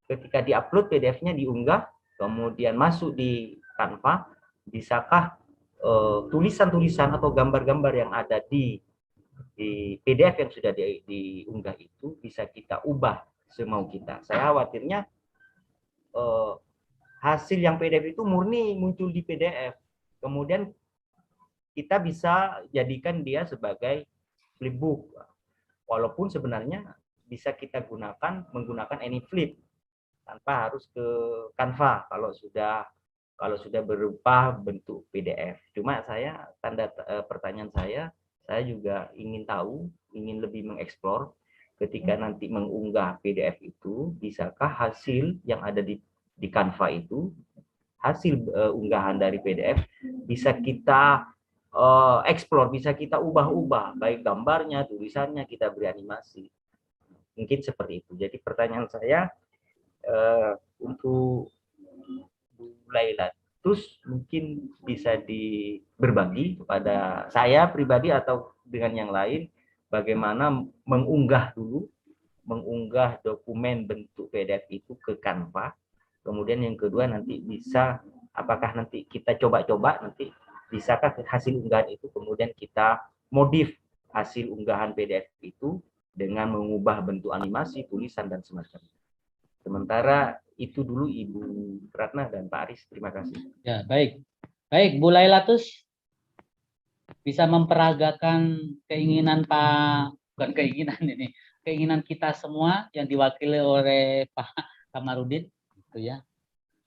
ketika diupload PDF-nya diunggah, kemudian masuk di Canva, bisakah tulisan-tulisan atau gambar-gambar yang ada di PDF yang sudah diunggah itu bisa kita ubah semau kita. Saya khawatirnya hasil yang PDF itu murni muncul di PDF. Kemudian kita bisa jadikan dia sebagai flipbook. Walaupun sebenarnya bisa kita menggunakan AnyFlip tanpa harus ke Canva kalau sudah berupa bentuk PDF. Cuma pertanyaan saya juga ingin tahu, ingin lebih mengeksplor ketika nanti mengunggah PDF itu, bisakah hasil yang ada di Canva itu, hasil unggahan dari PDF bisa kita eksplor, bisa kita ubah-ubah, baik gambarnya, tulisannya, kita beri animasi. Mungkin seperti itu. Jadi pertanyaan saya untuk Bu Laila, terus mungkin bisa berbagi kepada saya pribadi atau dengan yang lain bagaimana mengunggah dokumen bentuk PDF itu ke Canva. Kemudian yang kedua nanti bisa, apakah nanti kita coba-coba nanti bisakah hasil unggahan itu kemudian kita modif hasil unggahan PDF itu dengan mengubah bentuk animasi, tulisan dan semacamnya. Sementara itu dulu Ibu Ratna dan Pak Aris, terima kasih. Ya, baik. Baik, Bu Lailatus bisa memperagakan keinginan bukan keinginan ini, keinginan kita semua yang diwakili oleh Pak Kamarudin, gitu ya.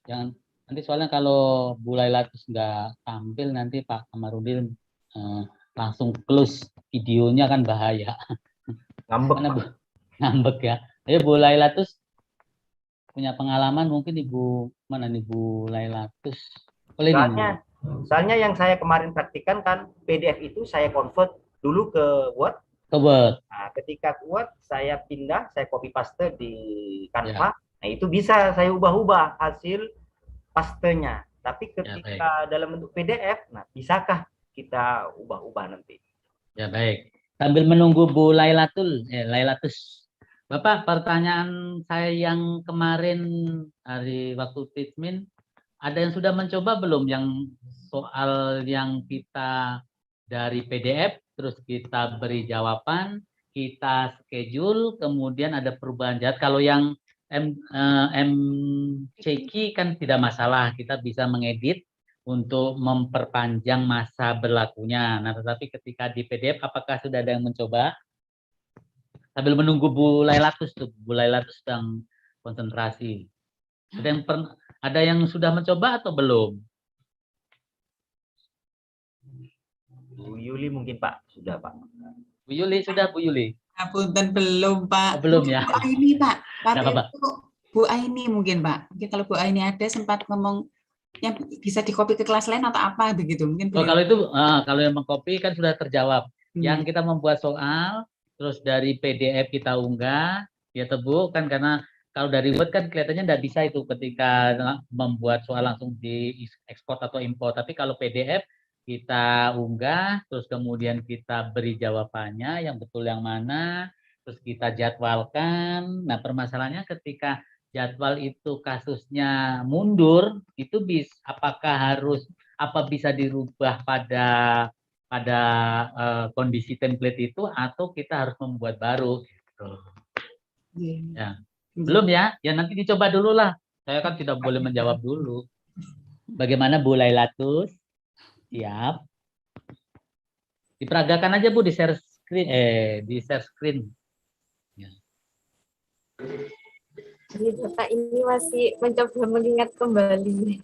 Jangan nanti soalnya kalau Bu Lailatus nggak tampil nanti Pak Kamarudin langsung close videonya kan bahaya. Ngambek ya. Jadi Bu Lailatus punya pengalaman mungkin Ibu Lailatus. Soalnya yang saya kemarin praktikan kan PDF itu saya convert dulu ke Word. Nah, ketika Word saya pindah, saya copy paste di Canva. Ya. Nah, itu bisa saya ubah-ubah hasil pastenya. Tapi ketika dalam bentuk PDF, nah bisakah kita ubah-ubah nanti? Ya, baik. Sambil menunggu Bu Lailatus. Bapak, pertanyaan saya yang kemarin hari waktu Titmin, ada yang sudah mencoba belum yang soal yang kita dari PDF, terus kita beri jawaban, kita schedule, kemudian ada perubahan jadwal. Kalau yang MCQ kan tidak masalah, kita bisa mengedit untuk memperpanjang masa berlakunya. Nah, tetapi ketika di PDF, apakah sudah ada yang mencoba? Sambil menunggu Bu Lailatus tuh, Bu Lailatus sedang konsentrasi. Ada yang sudah mencoba atau belum? Bu Yuli mungkin Pak, sudah Pak. Bu Yuli sudah, Bu Yuli. Apunten belum Pak. Oh, belum ya. Bu Aini Pak. Apa? Bu Aini mungkin Pak. Mungkin kalau Bu Aini ada sempat ngomong yang bisa dikopi ke kelas lain atau apa begitu mungkin. Kalau itu kalau yang mengcopy kan sudah terjawab. Yang kita membuat soal terus dari PDF kita unggah, ya Bu, kan karena kalau dari Word kan kelihatannya tidak bisa itu ketika membuat soal langsung di ekspor atau import. Tapi kalau PDF kita unggah, terus kemudian kita beri jawabannya yang betul yang mana, terus kita jadwalkan. Nah, permasalahannya ketika jadwal itu kasusnya mundur, itu apakah bisa dirubah pada kondisi template itu, atau kita harus membuat baru gitu. Ya. Belum ya? Ya nanti dicoba dulu lah. Saya kan tidak boleh menjawab dulu. Bagaimana Bu Lailatus? Siap. Diperagakan aja Bu di share screen. Di share screen. Ya. Jadi Bapak ini masih mencoba mengingat kembali.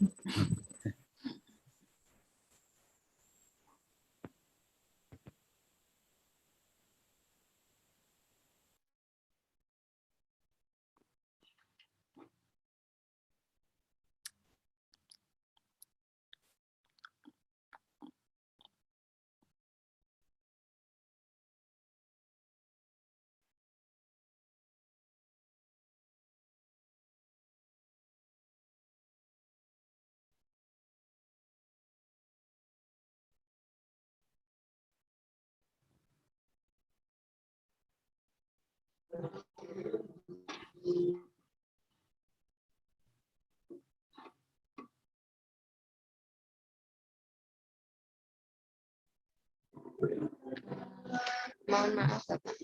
Mohon maaf Bapak.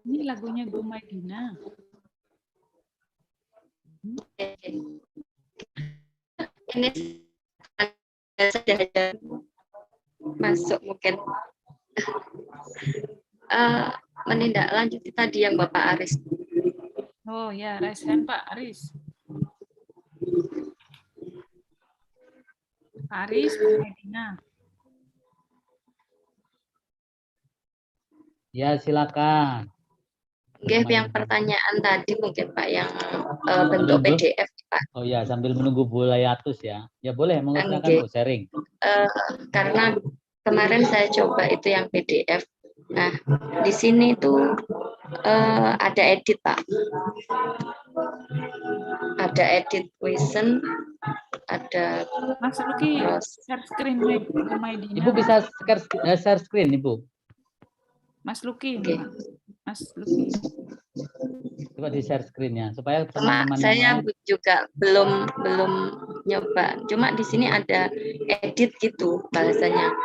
Ini lagunya Gumadina. Ini sudah ada masuk mungkin. Menindaklanjuti tadi yang Bapak Aris. Oh ya, raise hand Pak Aris. Aris, Gumadina. Ya, silakan. Yang pertanyaan tadi mungkin Pak yang bentuk PDF Pak. Oh ya, sambil menunggu Bu Lailatus ya. Ya boleh, silakan Bu sharing. Karena kemarin saya coba itu yang PDF. Nah, di sini tuh ada edit Pak. Ada edit question, ada Mas Luki, share screen Gumadina. Ibu bisa share screen, Ibu. Mas Luki. Okay. Mas Luki. Coba di share screen-nya supaya teman-teman saya juga belum nyoba. Cuma di sini ada edit gitu bahasanya.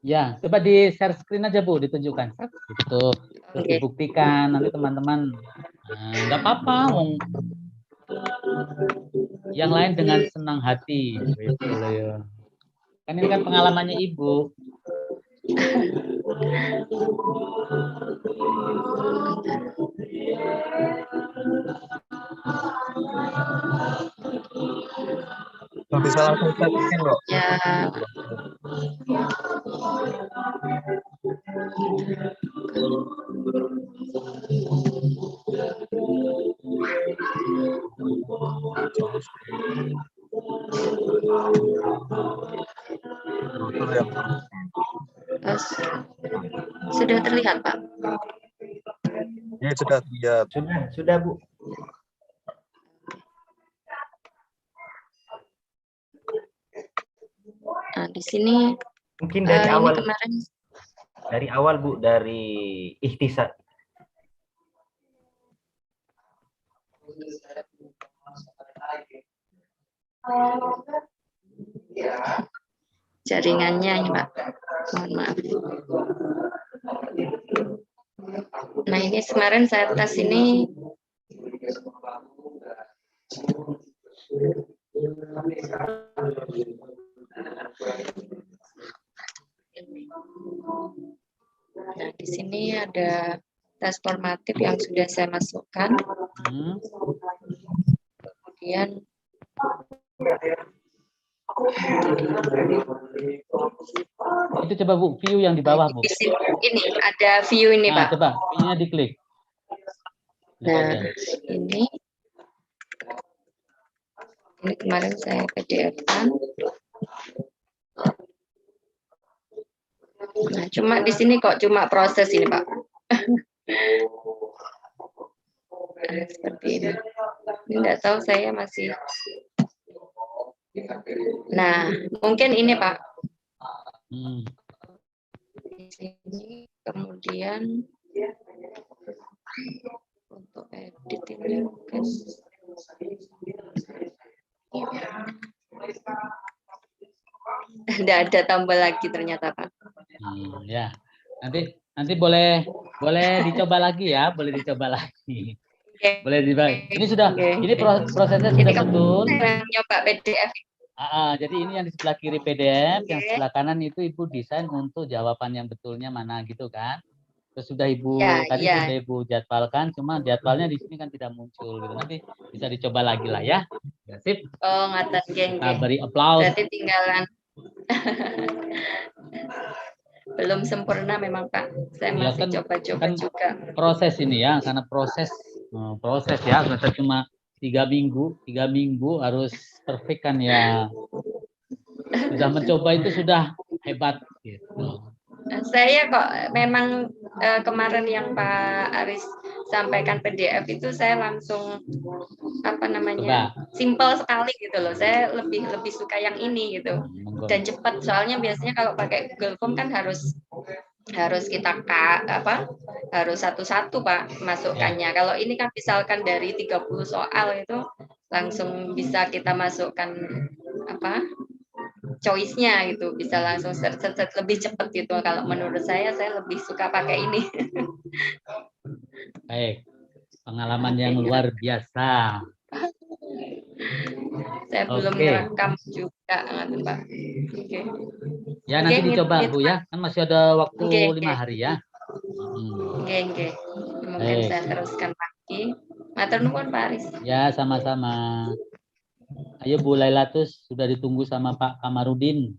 Ya, coba di share screen aja Bu, ditunjukkan. Gitu. Terus dibuktikan nanti teman-teman. Nggak apa-apa, yang lain dengan senang hati. Gitu loh ya. Kan ini kan pengalamannya Ibu. Bisa langsung sharing kok. Ya. Sudah terlihat Pak? Ya sudah terlihat. Sudah Bu. Nah, di sini mungkin dari awal kemarin. Dari awal Bu, dari ikhtisar. Jaringannya ini Pak, mohon maaf. Nah ini kemarin saya tes ini Ini ada tes formatif yang sudah saya masukkan. Kemudian Itu coba Bu, view yang di bawah Bu. di sini, ini ada view ini Nah, Pak. coba view-nya diklik. Nah, ini kemarin saya PDF-kan. Nah, cuma di sini kok cuma proses ini Pak. Nah, seperti ini. Ini enggak tahu saya masih. Nah, mungkin ini Pak. Di sini kemudian untuk edit ini mungkin enggak ada tambah lagi ternyata Pak. Ya, nanti boleh dicoba lagi ya, boleh dicoba lagi. Boleh dicoba. Ini sudah, ini prosesnya sudah betul. Nyoba PDF. Jadi ini yang di sebelah kiri PDF, yang sebelah kanan itu Ibu desain untuk jawaban yang betulnya mana gitu kan. Terus sudah Ibu tadi sudah Ibu jadwalkan, cuma jadwalnya di sini kan tidak muncul gitu. Nanti bisa dicoba lagi lah ya. Ya, sip. Oh, ngaten geng. Kita beri applause. Berarti tinggalan. Belum sempurna memang Pak. Saya masih coba-coba juga. Proses ini ya, karena proses ya, kita cuma 3 minggu harus perfect kan ya. Sudah mencoba itu sudah hebat gitu. Saya kok memang kemarin yang Pak Aris sampaikan PDF itu saya langsung apa namanya simple sekali gitu loh. Saya lebih suka yang ini gitu dan cepat. Soalnya biasanya kalau pakai Google Form kan harus kita harus satu-satu Pak masukkannya. Kalau ini kan misalkan dari 30 soal itu langsung bisa kita masukkan choice-nya gitu, bisa langsung lebih cepat gitu. Kalau menurut saya lebih suka pakai ini. Baik, pengalaman yang luar biasa. Saya belum merekam juga, Pak. Ya nanti dicoba Bu ya, kan masih ada waktu 5 hari ya. Oke. Mungkin saya teruskan lagi. Matur nuwun Pak Aris. Ya, sama-sama. Ayo Bu Lailatus, sudah ditunggu sama Pak Kamarudin.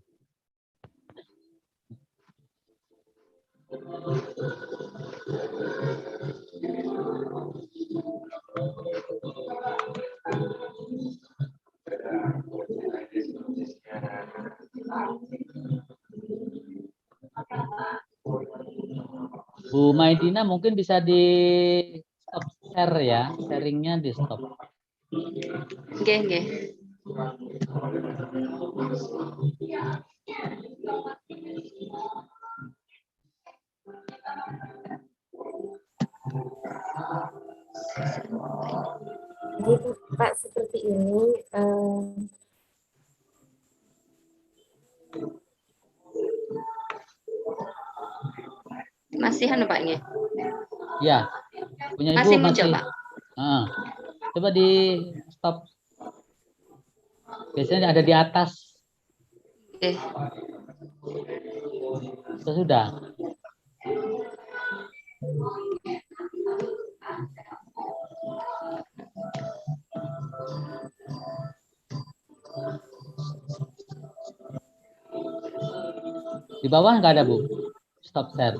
Bu Maidina mungkin bisa di stop share ya, sharingnya di stop. Oke. Jadi Pak seperti ini. Masihan Pak ini? Ya, punya Ibu masih muncul Pak. Coba di stop. Biasanya ada di atas. Oke. Sudah. Di bawah nggak ada Bu? Stop share.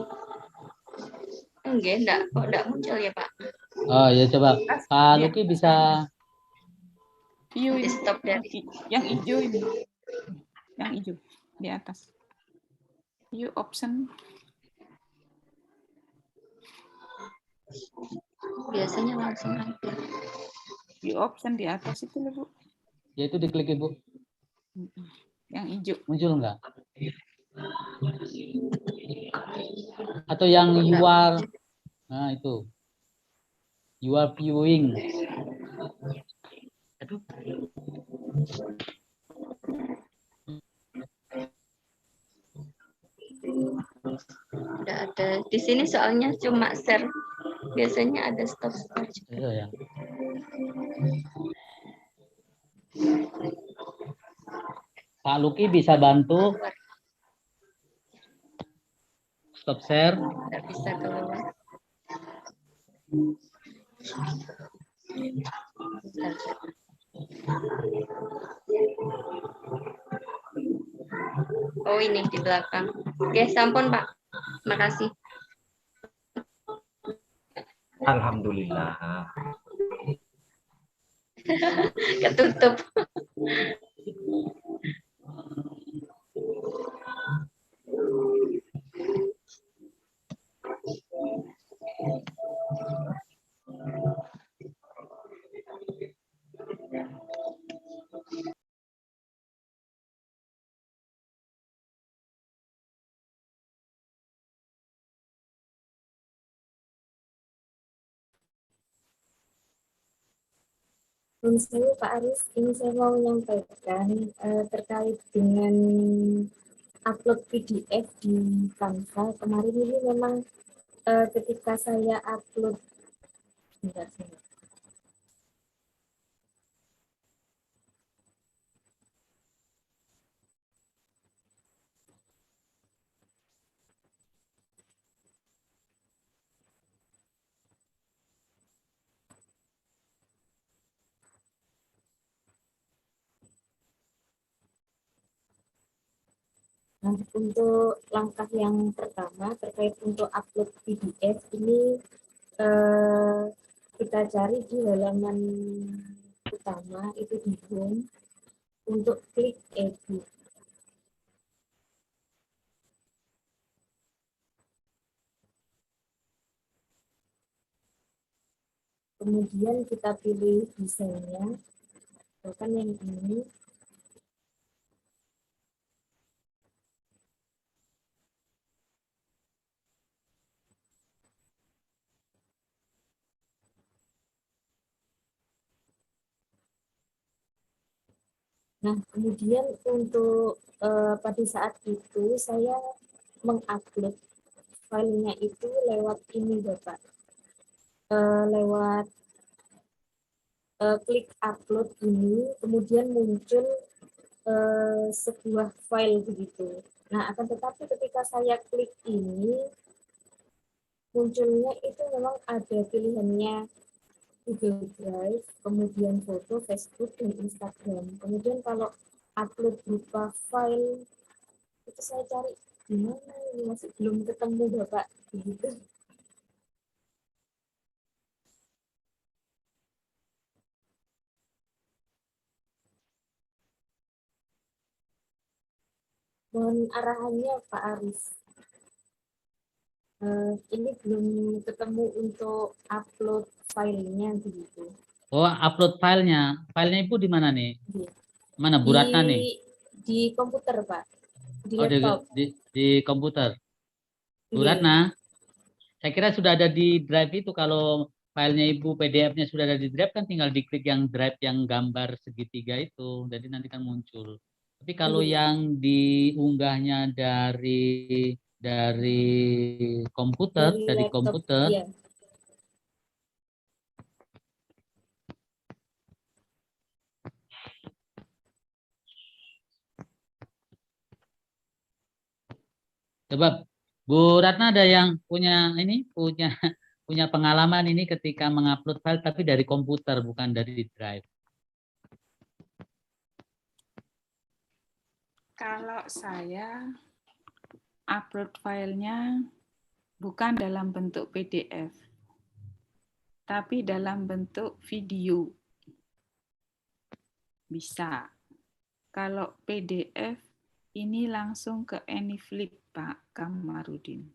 Enggak muncul ya Pak. Oh ya coba Pak Luki bisa view di stop dari yang hijau ini, yang hijau di atas. View option. Biasanya langsung ada. View option di atas itu loh Bu. Ya itu diklik Ibu. Yang hijau. Muncul enggak? Atau yang you are, nah itu. You are viewing. Aduh. Udah ada di sini soalnya cuma share. Biasanya ada stop share juga. Iya ya. Pak Luki bisa bantu Stop share. Nggak bisa keluar. Bentar. Oh, ini di belakang. Oke, sampun Pak. Makasih. Alhamdulillah. Ketutup. Saya Pak Aris, ini saya mau menyampaikan terkait dengan upload PDF di Canva. Kemarin ini memang ketika saya upload, sebentar. Nah, untuk langkah yang pertama terkait untuk upload PDF ini kita cari di halaman utama itu di home untuk klik edit. Kemudian kita pilih desainnya, bahkan yang ini. Nah, kemudian untuk pada saat itu saya mengupload filenya itu lewat ini Bapak, lewat klik upload ini, kemudian muncul sebuah file begitu. Nah, akan tetapi ketika saya klik ini, munculnya itu memang ada pilihannya Google Drive, kemudian foto, Facebook, dan Instagram. Kemudian kalau upload berupa file, itu saya cari gimana ini, masih belum ketemu Bapak, begitu. Mohon arahannya Pak Aris. Ini belum ketemu untuk upload filenya begitu. Oh, upload filenya. Filenya Ibu di mana nih? Iya. Mana Bu Ratna nih? Di komputer Pak, di Oh, laptop. di komputer. Bu Iya. Ratna, saya kira sudah ada di drive itu. Kalau filenya Ibu PDF-nya sudah ada di drive, kan tinggal diklik yang drive yang gambar segitiga itu. Jadi nanti kan muncul. Tapi kalau Iya. yang diunggahnya dari komputer, Dari dari laptop, komputer, iya. coba Bu Ratna ada yang punya ini, punya pengalaman ini ketika mengupload file tapi dari komputer bukan dari drive. Kalau saya upload filenya bukan dalam bentuk PDF, tapi dalam bentuk video. Bisa. Kalau PDF ini langsung ke AnyFlip, Pak Kamarudin.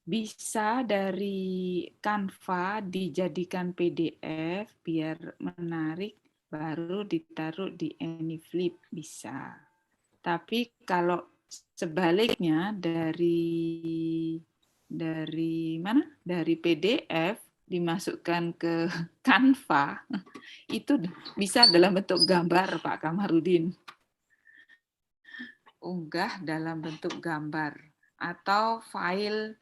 Bisa dari Canva dijadikan PDF biar menarik, baru ditaruh di AnyFlip, bisa. Tapi kalau sebaliknya dari mana? Dari PDF dimasukkan ke Canva, itu bisa dalam bentuk gambar, Pak Kamarudin. Unggah dalam bentuk gambar atau file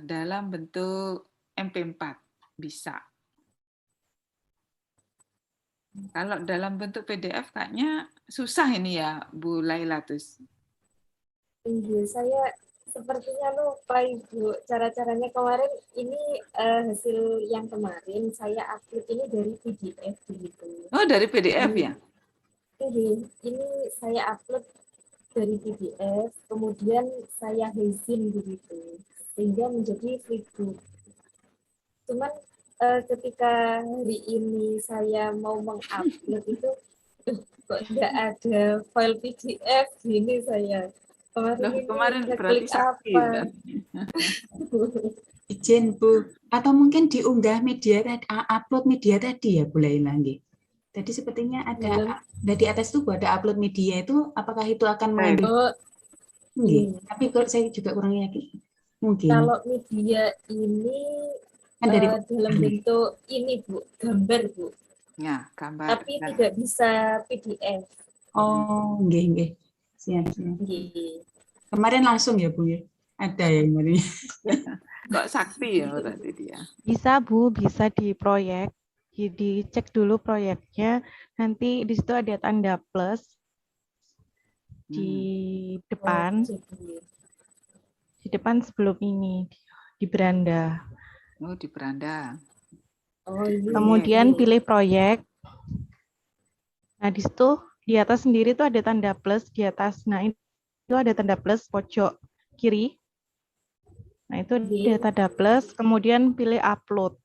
dalam bentuk MP4 bisa. Kalau dalam bentuk PDF kayaknya susah ini ya, Bu Lailatus. Iya, saya sepertinya lupa Ibu. Cara-caranya kemarin ini hasil yang kemarin saya upload ini dari PDF begitu. Oh, dari PDF ya? Ini saya upload dari PDF, kemudian saya hazing begitu, sehingga menjadi freebook. Cuman ketika hari ini saya mau mengupload itu, kok nggak ada file PDF gini saya. Kemarin berarti klik sakit. apa? Izin Bu, atau mungkin diunggah media upload media tadi ya Bu Laila nggih. Tadi sepertinya ada di atas itu ada upload media itu, apakah itu akan mengambil? Oh, Nggih, tapi kalau saya juga kurang yakin. Mungkin. Kalau media ini Kan dari dalam bentuk ini Bu, gambar Bu. Ya, gambar. Tapi tidak bisa PDF. Oh, nggih. Siap. Nggih. Kemarin langsung ya Bu ya? Ada ya kemarin. Kok sakti ya berarti dia. Bisa Bu, bisa di proyek. Dicek dulu proyeknya. Nanti di situ ada tanda plus di depan. Di depan sebelum ini di beranda. Oh, di beranda. Oh, iya. Kemudian pilih proyek. Nah, di situ di atas sendiri tuh ada tanda plus di atas. Nah, itu ada tanda plus pojok kiri. Nah, itu ada tanda plus, kemudian pilih upload.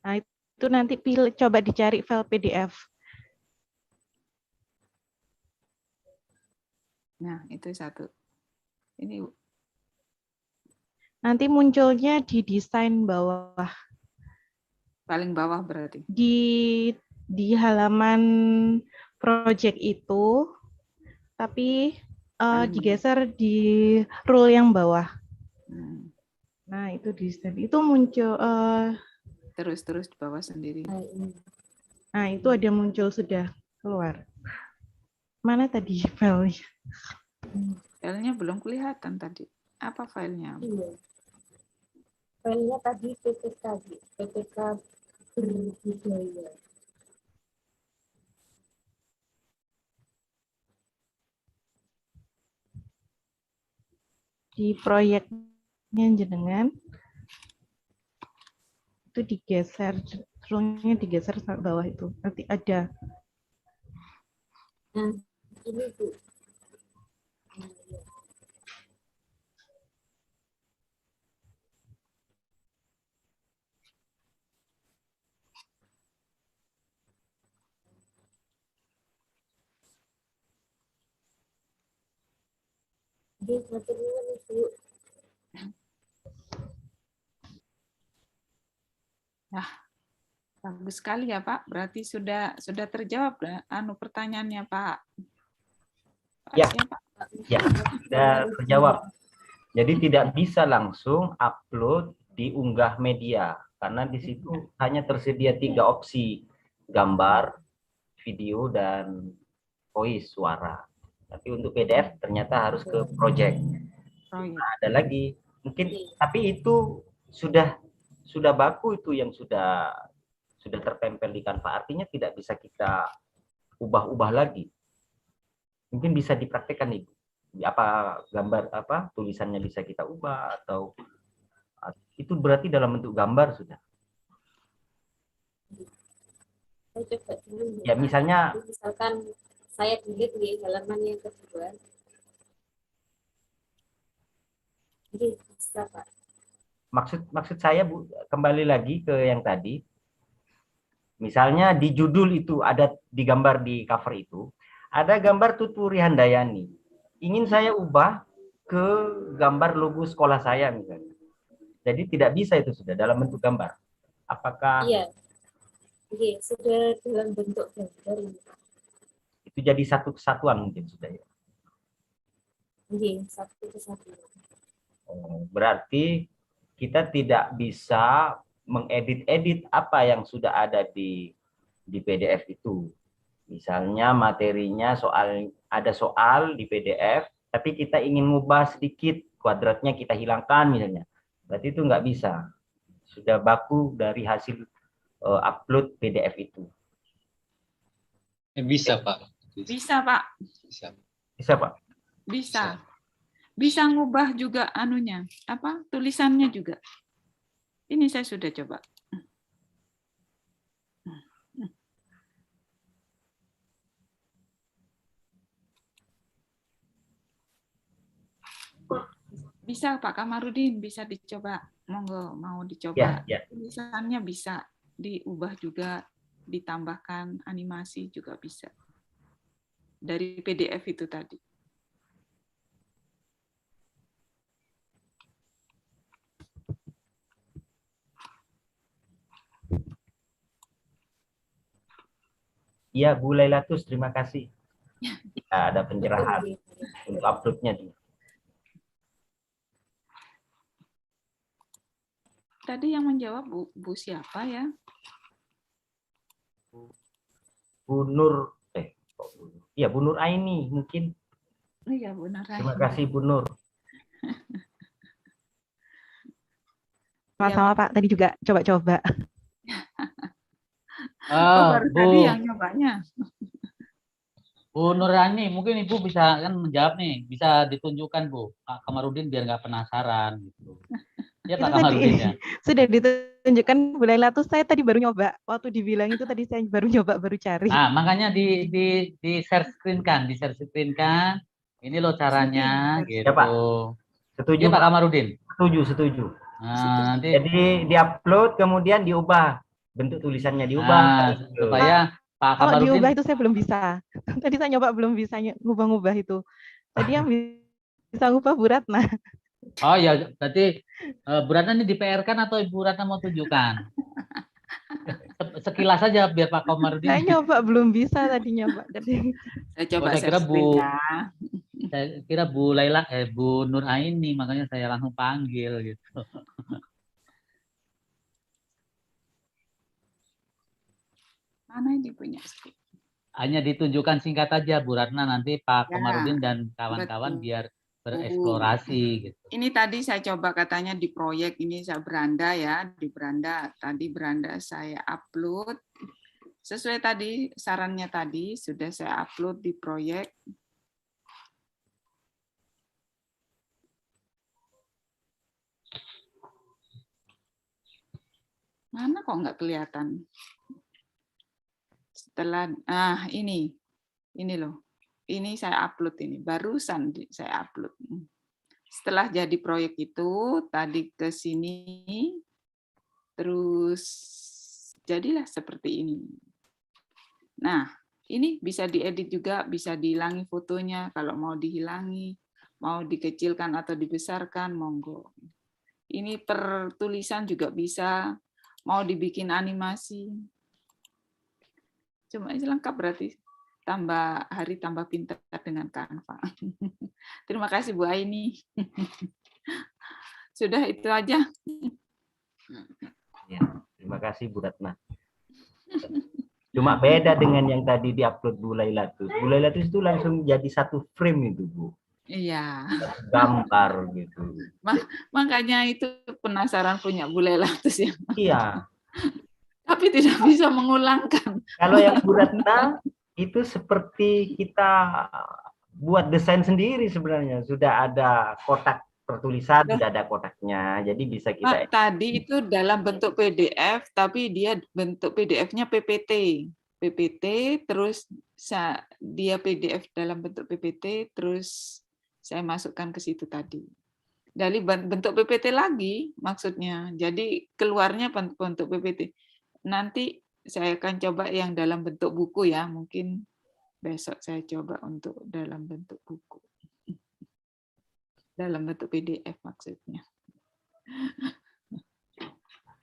Nah, itu nanti coba dicari file PDF. Nah, itu satu. Ini nanti munculnya di desain bawah. Paling bawah berarti. Di halaman project itu, tapi digeser di rule yang bawah. Nah, itu desain. Itu muncul terus di bawah sendiri. Nah, itu ada muncul sudah keluar. Mana tadi filenya? Filenya belum kelihatan tadi. Apa filenya? Iya. Filenya tadi PPK berbudaya. Di proyeknya jenengan itu digeser, rule-nya digeser ke bawah itu. Nanti ada. Nah, ini Bu. Nah, bagus sekali ya Pak. Berarti sudah terjawab pertanyaannya Pak. Ya, sudah terjawab. Jadi tidak bisa langsung upload diunggah media karena di situ hanya tersedia 3 opsi: gambar, video, dan voice suara. Tapi untuk PDF ternyata harus ke project. Nah, ada lagi mungkin, tapi itu sudah baku, itu yang sudah tertempel di Canva, artinya tidak bisa kita ubah-ubah lagi. Mungkin bisa dipraktekkan Ibu, apa gambar tulisannya bisa kita ubah, atau itu berarti dalam bentuk gambar sudah. Saya coba dulu Ya, misalnya misalkan saya delete di halaman yang kedua. Jadi bisa Pak. Maksud saya Bu, kembali lagi ke yang tadi. Misalnya di judul itu ada digambar di cover itu, ada gambar Tuturi Handayani. Ingin saya ubah ke gambar logo sekolah saya misalnya. Jadi tidak bisa, itu sudah dalam bentuk gambar. Apakah? Iya. Oke, sudah dalam bentuk gambar ini Pak. Itu jadi satu kesatuan mungkin sudah ya. Oke, satu kesatuan. Oh, berarti kita tidak bisa mengedit-edit apa yang sudah ada di PDF itu. Misalnya materinya ada soal di PDF, tapi kita ingin mengubah sedikit, kuadratnya kita hilangkan misalnya. Berarti itu nggak bisa. Sudah baku dari hasil upload PDF itu. Bisa Pak. Bisa, Pak. Bisa, Pak. Bisa. Bisa ngubah juga anunya, apa? Tulisannya juga. Ini saya sudah coba. Bisa Pak Kamarudin, bisa dicoba. Monggo, mau dicoba. Ya. Tulisannya bisa diubah juga, ditambahkan animasi juga bisa. Dari PDF itu tadi. Iya, Bu Lailatus, terima kasih. Ya, ada pencerahan untuk uploadnya. Tadi yang menjawab Bu siapa ya? Bu Nur, iya Bu Nur Aini mungkin. Iya, benar. Terima kasih Bu Nur. Sama-sama Pak, tadi juga coba-coba. Baru Bu, tadi yang nyobanya. Bu Nurani, mungkin Ibu bisa kan menjawab nih, bisa ditunjukkan Bu, Pak Kamarudin biar nggak penasaran gitu. Ya Pak Kamarudin ya. Sudah ditunjukkan Bu Lailatus, saya tadi baru nyoba. Waktu dibilang itu tadi saya baru nyoba, baru cari. Nah, makanya di share screen kan, Ini loh caranya gitu. Ya Pak. Setuju ya, Pak Kamarudin. Setuju. Nah, nanti jadi diupload kemudian diubah. Bentuk tulisannya diubah. Nah, supaya Pak Kalau Kamarudin diubah itu saya belum bisa. Tadi saya nyoba belum bisa ngubah-ngubah itu. Tadi yang bisa ngubah Bu Ratna. Oh ya, berarti Bu Ratna ini di PR kan atau Ibu Ratna mau tunjukkan? Sekilas saja biar Pak Kamarudin. Saya nyoba belum bisa tadi nyoba. Saya coba saya kira Bu ya. Saya kira Bu Laila Bu Nur Aini, makanya saya langsung panggil gitu. Mana ini punya? Hanya ditunjukkan singkat aja Bu Ratna, nanti Pak Kamarudin dan kawan-kawan biar bereksplorasi gitu. Ini tadi saya coba katanya di proyek ini saya beranda ya, di beranda. Tadi beranda saya upload. Sesuai tadi sarannya tadi sudah saya upload di proyek. Mana kok nggak kelihatan? Setelah, ini loh. Ini saya upload ini, barusan saya upload. Setelah jadi proyek itu, tadi ke sini, terus jadilah seperti ini. Nah, ini bisa diedit juga, bisa dihilangi fotonya, kalau mau dihilangi, mau dikecilkan atau dibesarkan, monggo. Ini per tulisan juga bisa, mau dibikin animasi. Cuma ini lengkap berarti. Tambah hari tambah pintar dengan Canva. Terima kasih Bu Aini. Sudah itu aja. Ya, terima kasih Bu Ratna. Cuma beda dengan yang tadi diupload Bu Lailatus. Bu Lailatus itu langsung jadi satu frame itu Bu. Iya. Gambar gitu. Makanya itu penasaran punya Bu Lailatus ya. Iya. Tapi tidak bisa mengulangkan. Kalau yang Bu Ratna itu seperti kita buat desain sendiri sebenarnya. Sudah ada kotak pertulisan, sudah ada kotaknya. Jadi bisa kita... Tadi itu dalam bentuk PDF, tapi dia bentuk PDF-nya PPT. PPT, terus dia PDF dalam bentuk PPT, terus saya masukkan ke situ tadi. Dari bentuk PPT lagi maksudnya. Jadi keluarnya bentuk PPT. Nanti saya akan coba yang dalam bentuk buku ya, mungkin besok saya coba untuk dalam bentuk buku. Dalam bentuk PDF maksudnya.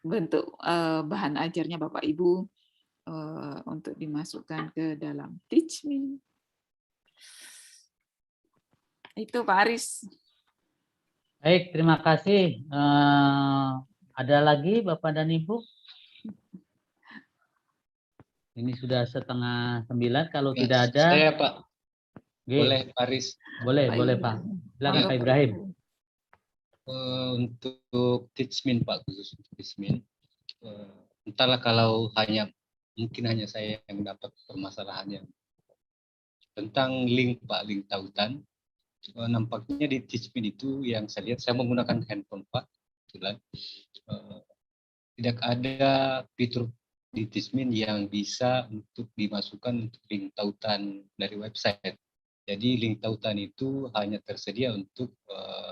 Bentuk bahan ajarnya Bapak Ibu untuk dimasukkan ke dalam Teachmin. Itu Pak Aris. Baik, terima kasih. Ada lagi Bapak dan Ibu? Ini sudah 8:30, kalau tidak ada. Saya Pak. Boleh Pak Aris. Boleh Pak. Silakan Pak Ibrahim. Untuk Teachmin Pak, khusus untuk Teachmin. Entahlah kalau mungkin hanya saya yang dapat permasalahannya. tentang link Pak, link tautan. Nampaknya di Teachmin itu yang saya lihat, saya menggunakan handphone Pak, kebetulan tidak ada fitur di Teachmin yang bisa untuk dimasukkan untuk link tautan dari website. Jadi link tautan itu hanya tersedia untuk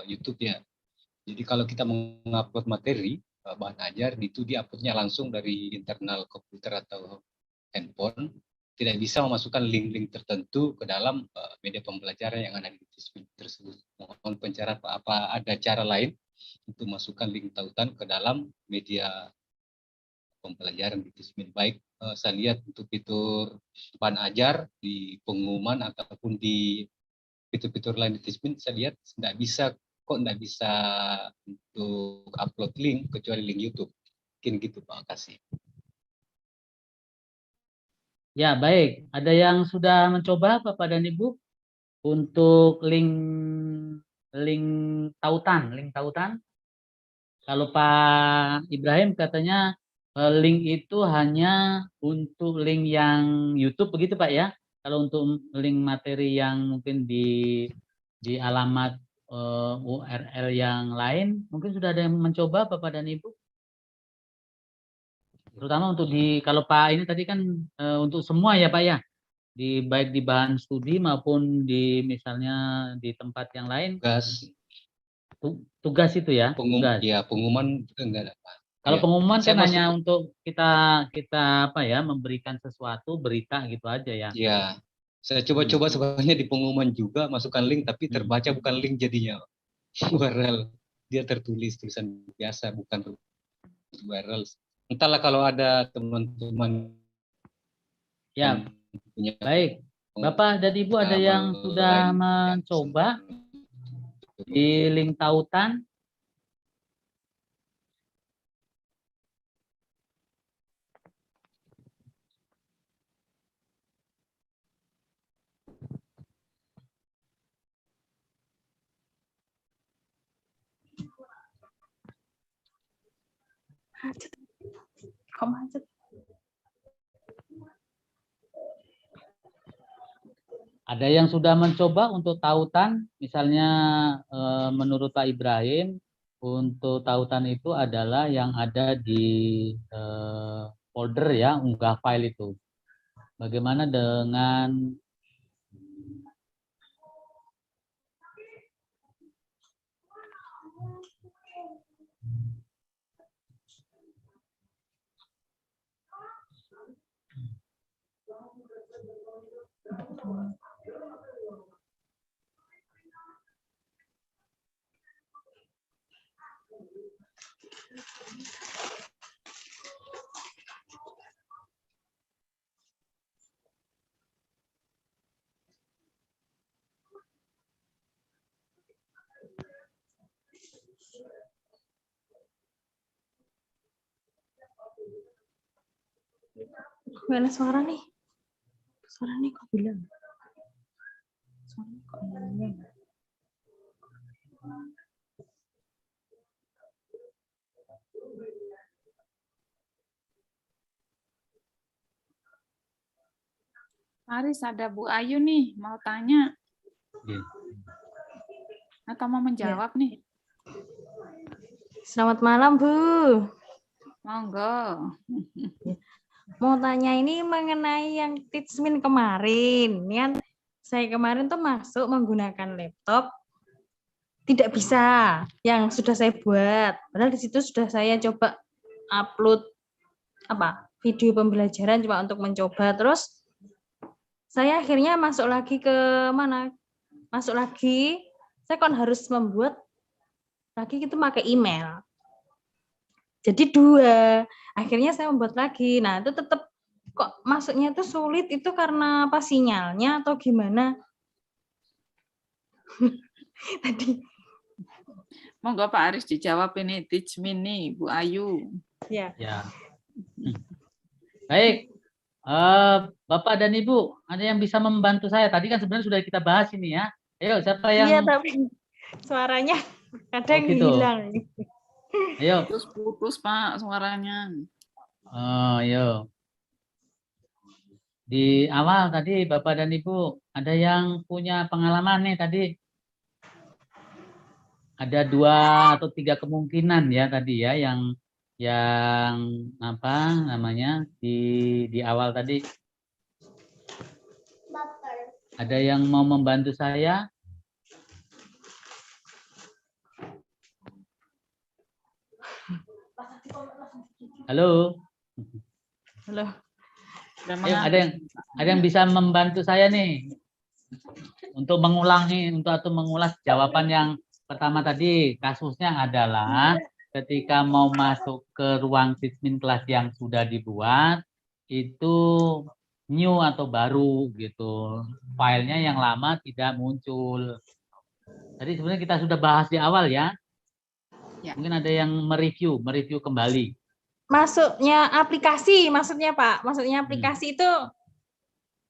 YouTube ya. Jadi kalau kita mengupload materi bahan ajar itu diuploadnya langsung dari internal komputer atau handphone, tidak bisa memasukkan link-link tertentu ke dalam media pembelajaran yang ada di Teachmin tersebut. Mohon pencerahan apa ada cara lain untuk masukkan link tautan ke dalam media pembelajaran di Teachmin. Baik saya lihat untuk fitur bahan ajar di pengumuman ataupun di fitur-fitur lain di Teachmin, saya lihat nggak bisa untuk upload link kecuali link YouTube. Mungkin gitu Pak, kasih. Ya, baik. Ada yang sudah mencoba Bapak dan Ibu untuk link tautan? Kalau Pak Ibrahim katanya link itu hanya untuk link yang YouTube begitu Pak ya? Kalau untuk link materi yang mungkin di alamat URL yang lain, mungkin sudah ada yang mencoba Bapak dan Ibu? Terutama untuk kalau Pak ini tadi kan untuk semua ya Pak ya, baik di bahan studi maupun di misalnya di tempat yang lain. Tugas itu ya. Tugas. Ya, pengumuman enggak ada Pak. Kalau Ya, pengumuman kan saya hanya untuk kita apa ya, memberikan sesuatu berita gitu aja ya. Ya, saya coba-coba sebenarnya di pengumuman juga masukkan link, tapi terbaca bukan link jadinya URL. Dia tertulis tulisan biasa, bukan URL. Entahlah kalau ada teman-teman. Ya, baik. Bapak dan Ibu ada yang sudah mencoba di link tautan? Kok macet? Ada yang sudah mencoba untuk tautan, misalnya menurut Pak Ibrahim, untuk tautan itu adalah yang ada di folder ya, unggah file itu. Bagaimana dengan Gak ada suara nih. Suara nih kok bilang. Suara kok bilang. Aris, ada Bu Ayu nih, mau tanya. Atau mau menjawab nih? Selamat malam, Bu. Monggo. Mau tanya ini mengenai yang Teachmin kemarin. Ini kan saya kemarin tuh masuk menggunakan laptop, tidak bisa yang sudah saya buat. Padahal di situ sudah saya coba upload video pembelajaran cuma untuk mencoba. Terus saya akhirnya masuk lagi ke mana? Masuk lagi, saya kan harus membuat lagi itu pakai email. Jadi 2. Akhirnya saya membuat lagi. Nah, itu tetap kok masuknya itu sulit, itu karena apa, sinyalnya atau gimana? Tadi. Monggo Pak Aris dijawab ini Teachmin nih, Bu Ayu. Ya. Ya. Baik. Bapak dan Ibu, ada yang bisa membantu saya? Tadi kan sebenarnya sudah kita bahas ini ya. Ayo, siapa yang... Iya, tapi suaranya kadang gitu. hilang. Ayo. Putus Pak suaranya. Ayo. Di awal tadi Bapak dan Ibu Ada yang punya pengalaman nih tadi? Ada 2 atau 3 kemungkinan ya tadi ya yang apa namanya di awal tadi. Ada yang mau membantu saya? Halo. Halo. Ayo, ada yang bisa membantu saya nih untuk mengulas jawaban yang pertama tadi. Kasusnya adalah ketika mau masuk ke ruang Teachmin kelas yang sudah dibuat itu new atau baru gitu. Filenya yang lama tidak muncul. Tadi sebenarnya kita sudah bahas di awal ya. Mungkin ada yang mereview kembali. Masuknya aplikasi, maksudnya Pak. Maksudnya aplikasi itu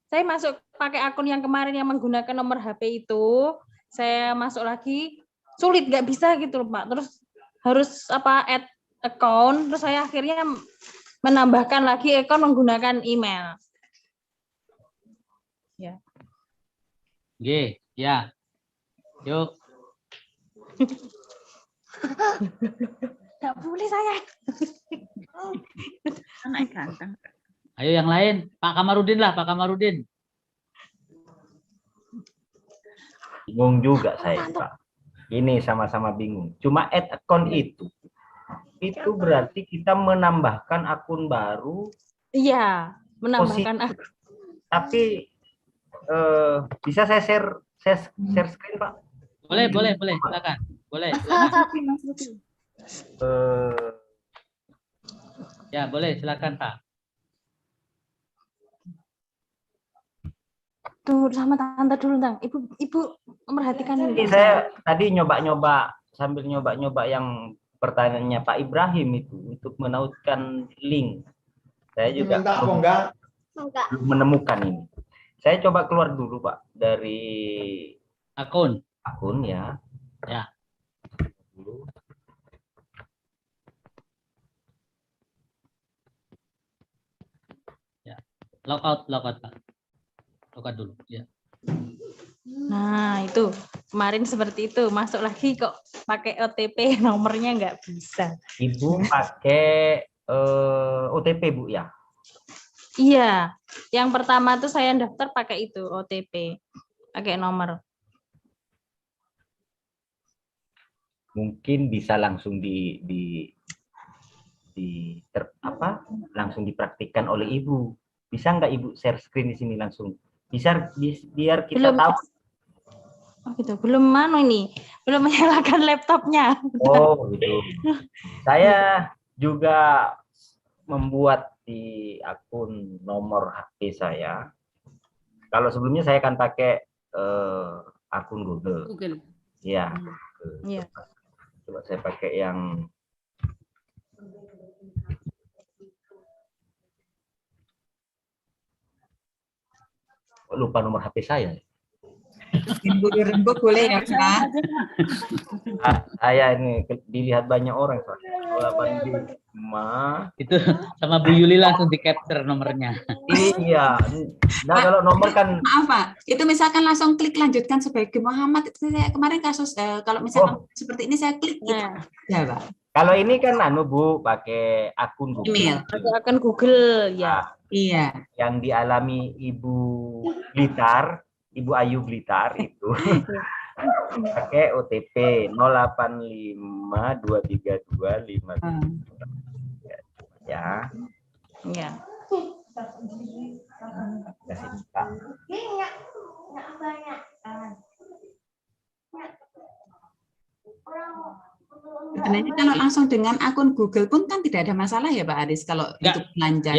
saya masuk pakai akun yang kemarin yang menggunakan nomor HP itu, saya masuk lagi sulit, nggak bisa gitu loh Pak. Terus harus add account, terus saya akhirnya menambahkan lagi account menggunakan email. Ya. Oke, ya. Yuk. Nggak boleh saya. Anak ganteng. Ayo yang lain, Pak Kamarudin lah, Pak Kamarudin. Bingung juga saya, Pak. Ini sama-sama bingung. Cuma add account itu berarti kita menambahkan akun baru. Iya, menambahkan akun. Tapi bisa saya share screen, Pak? Boleh, silakan. Boleh. Ya, boleh, silakan, Pak. Tunggu sama tante dulu, Tang. Ibu memperhatikan ini. Saya tadi sambil nyoba yang pertanyaannya Pak Ibrahim itu untuk menautkan link. Saya juga belum menemukan ini. Saya coba keluar dulu, Pak, dari akun ya. Ya. Ya. Logout, Pak. Logout dulu, ya. Nah, itu kemarin seperti itu, masuk lagi kok pakai OTP, nomornya nggak bisa. Ibu pakai OTP, Bu, ya? Iya, yang pertama tuh saya daftar pakai itu OTP, pakai nomor. Mungkin bisa langsung langsung dipraktikkan oleh Ibu. Bisa nggak Ibu share screen di sini langsung? Bisa biar kita tahu. Oh gitu, belum menyalakan laptopnya. Oh gitu. Saya juga membuat di akun nomor HP saya. Kalau sebelumnya saya akan pakai akun Google. Ya. Iya. Coba saya pakai yang lupa nomor HP saya. Rembuk boleh ya, Pak? Saya ini dilihat banyak orang soalnya. Itu sama Bu Yuli langsung di capture nomornya. Iya. Nah, kalau nomor kan maaf Pak, itu misalkan langsung klik lanjutkan sebagai Muhammad. Itu saya kemarin kasus kalau misalkan seperti ini saya klik gitu. Ya, Pak. Kalau ini kan Bu pakai akun Google. Email. Pakai akun Google ya. Iya. Yang dialami Ibu Blitar, Ibu Ayu Blitar itu pakai OTP 08523255. Ya. Ya. Kasih Pak. Sebenarnya kalau langsung dengan akun Google pun kan tidak ada masalah ya Pak Aris kalau untuk belanja.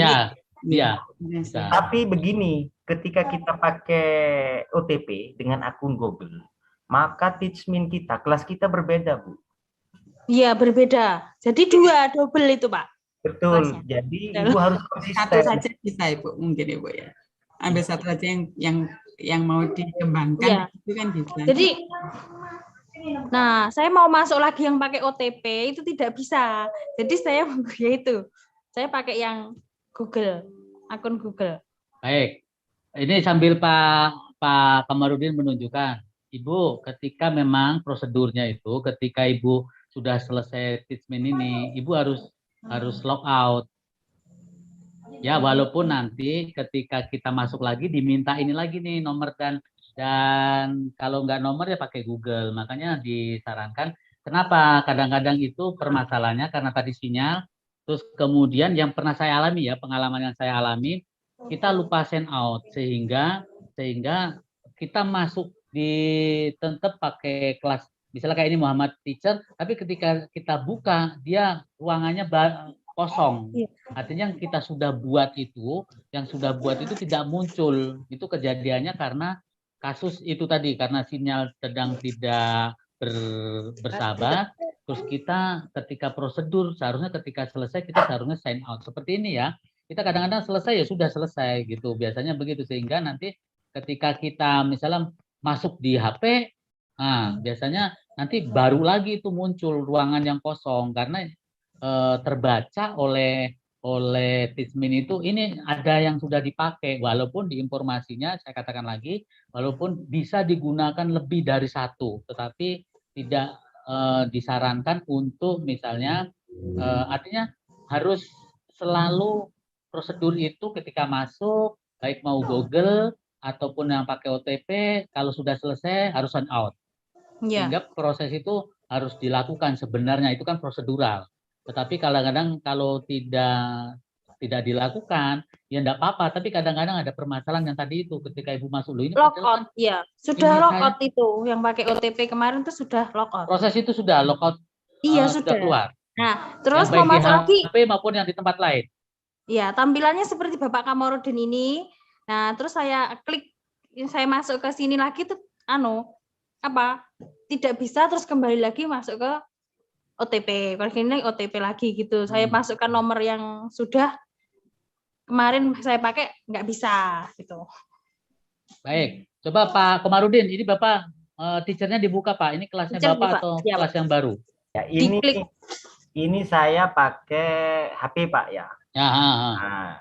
Iya. Tapi begini, ketika kita pakai OTP dengan akun Google, maka Teachmin kita, kelas kita berbeda, Bu. Iya, berbeda. Jadi double itu, Pak. Betul. Kelasnya. Jadi Ibu harus konsisten. Satu saja bisa Ibu, mungkin Ibu ya. Ambil satu saja yang mau dikembangkan itu kan bisa. Jadi saya mau masuk lagi yang pakai OTP itu tidak bisa. Jadi saya pakai yang Google, akun Google. Baik. Ini sambil Pak Pak Kamarudin menunjukkan, Ibu, ketika memang prosedurnya itu, ketika Ibu sudah selesai treatment ini, Ibu harus log out. Ya, walaupun nanti ketika kita masuk lagi diminta ini lagi nih nomor dan kalau nggak nomor ya pakai Google. Makanya disarankan. Kenapa? Kadang-kadang itu permasalahannya karena tadi sinyal. Terus kemudian yang pernah saya alami ya, pengalaman yang saya alami, kita lupa send out sehingga kita masuk di tetap pakai kelas. Misalnya kayak ini Muhammad Teacher, tapi ketika kita buka dia ruangannya kosong. Artinya yang kita sudah buat itu, tidak muncul. Itu kejadiannya karena kasus itu tadi, karena sinyal sedang tidak bersahabat. Terus kita ketika prosedur, seharusnya ketika selesai kita seharusnya sign out. Seperti ini ya. Kita kadang-kadang selesai ya sudah selesai gitu. Biasanya begitu, sehingga nanti ketika kita misalnya masuk di HP, nah biasanya nanti baru lagi itu muncul ruangan yang kosong karena terbaca oleh Tismin itu ini ada yang sudah dipakai, walaupun di informasinya saya katakan lagi, walaupun bisa digunakan lebih dari satu, tetapi tidak disarankan untuk misalnya artinya harus selalu prosedur itu ketika masuk, baik mau Google ataupun yang pakai OTP, kalau sudah selesai harus sign out. Sehingga proses itu harus dilakukan sebenarnya, itu kan prosedural. Tetapi kadang-kadang kalau tidak dilakukan, ya enggak apa-apa. Tapi kadang-kadang ada permasalahan yang tadi itu, ketika Ibu masuk dulu ini. Lockout, ya. Sudah lockout itu, yang pakai OTP kemarin itu sudah lockout. Proses itu sudah lockout, iya, sudah keluar. Nah, terus baik mau masuk lagi. HP maupun yang di tempat lain. Ya, tampilannya seperti Bapak Kamarudin ini. Nah, terus saya klik, saya masuk ke sini lagi tuh, tidak bisa, terus kembali lagi masuk ke OTP. Kalau ini OTP lagi gitu. Saya masukkan nomor yang sudah kemarin saya pakai, nggak bisa gitu. Baik, coba Pak Komarudin, ini Bapak teachernya dibuka Pak. Ini kelasnya Teacher Bapak dibuka. atau Siap. kelas yang baru? Ya, ini saya pakai HP Pak ya. Ya. Nah,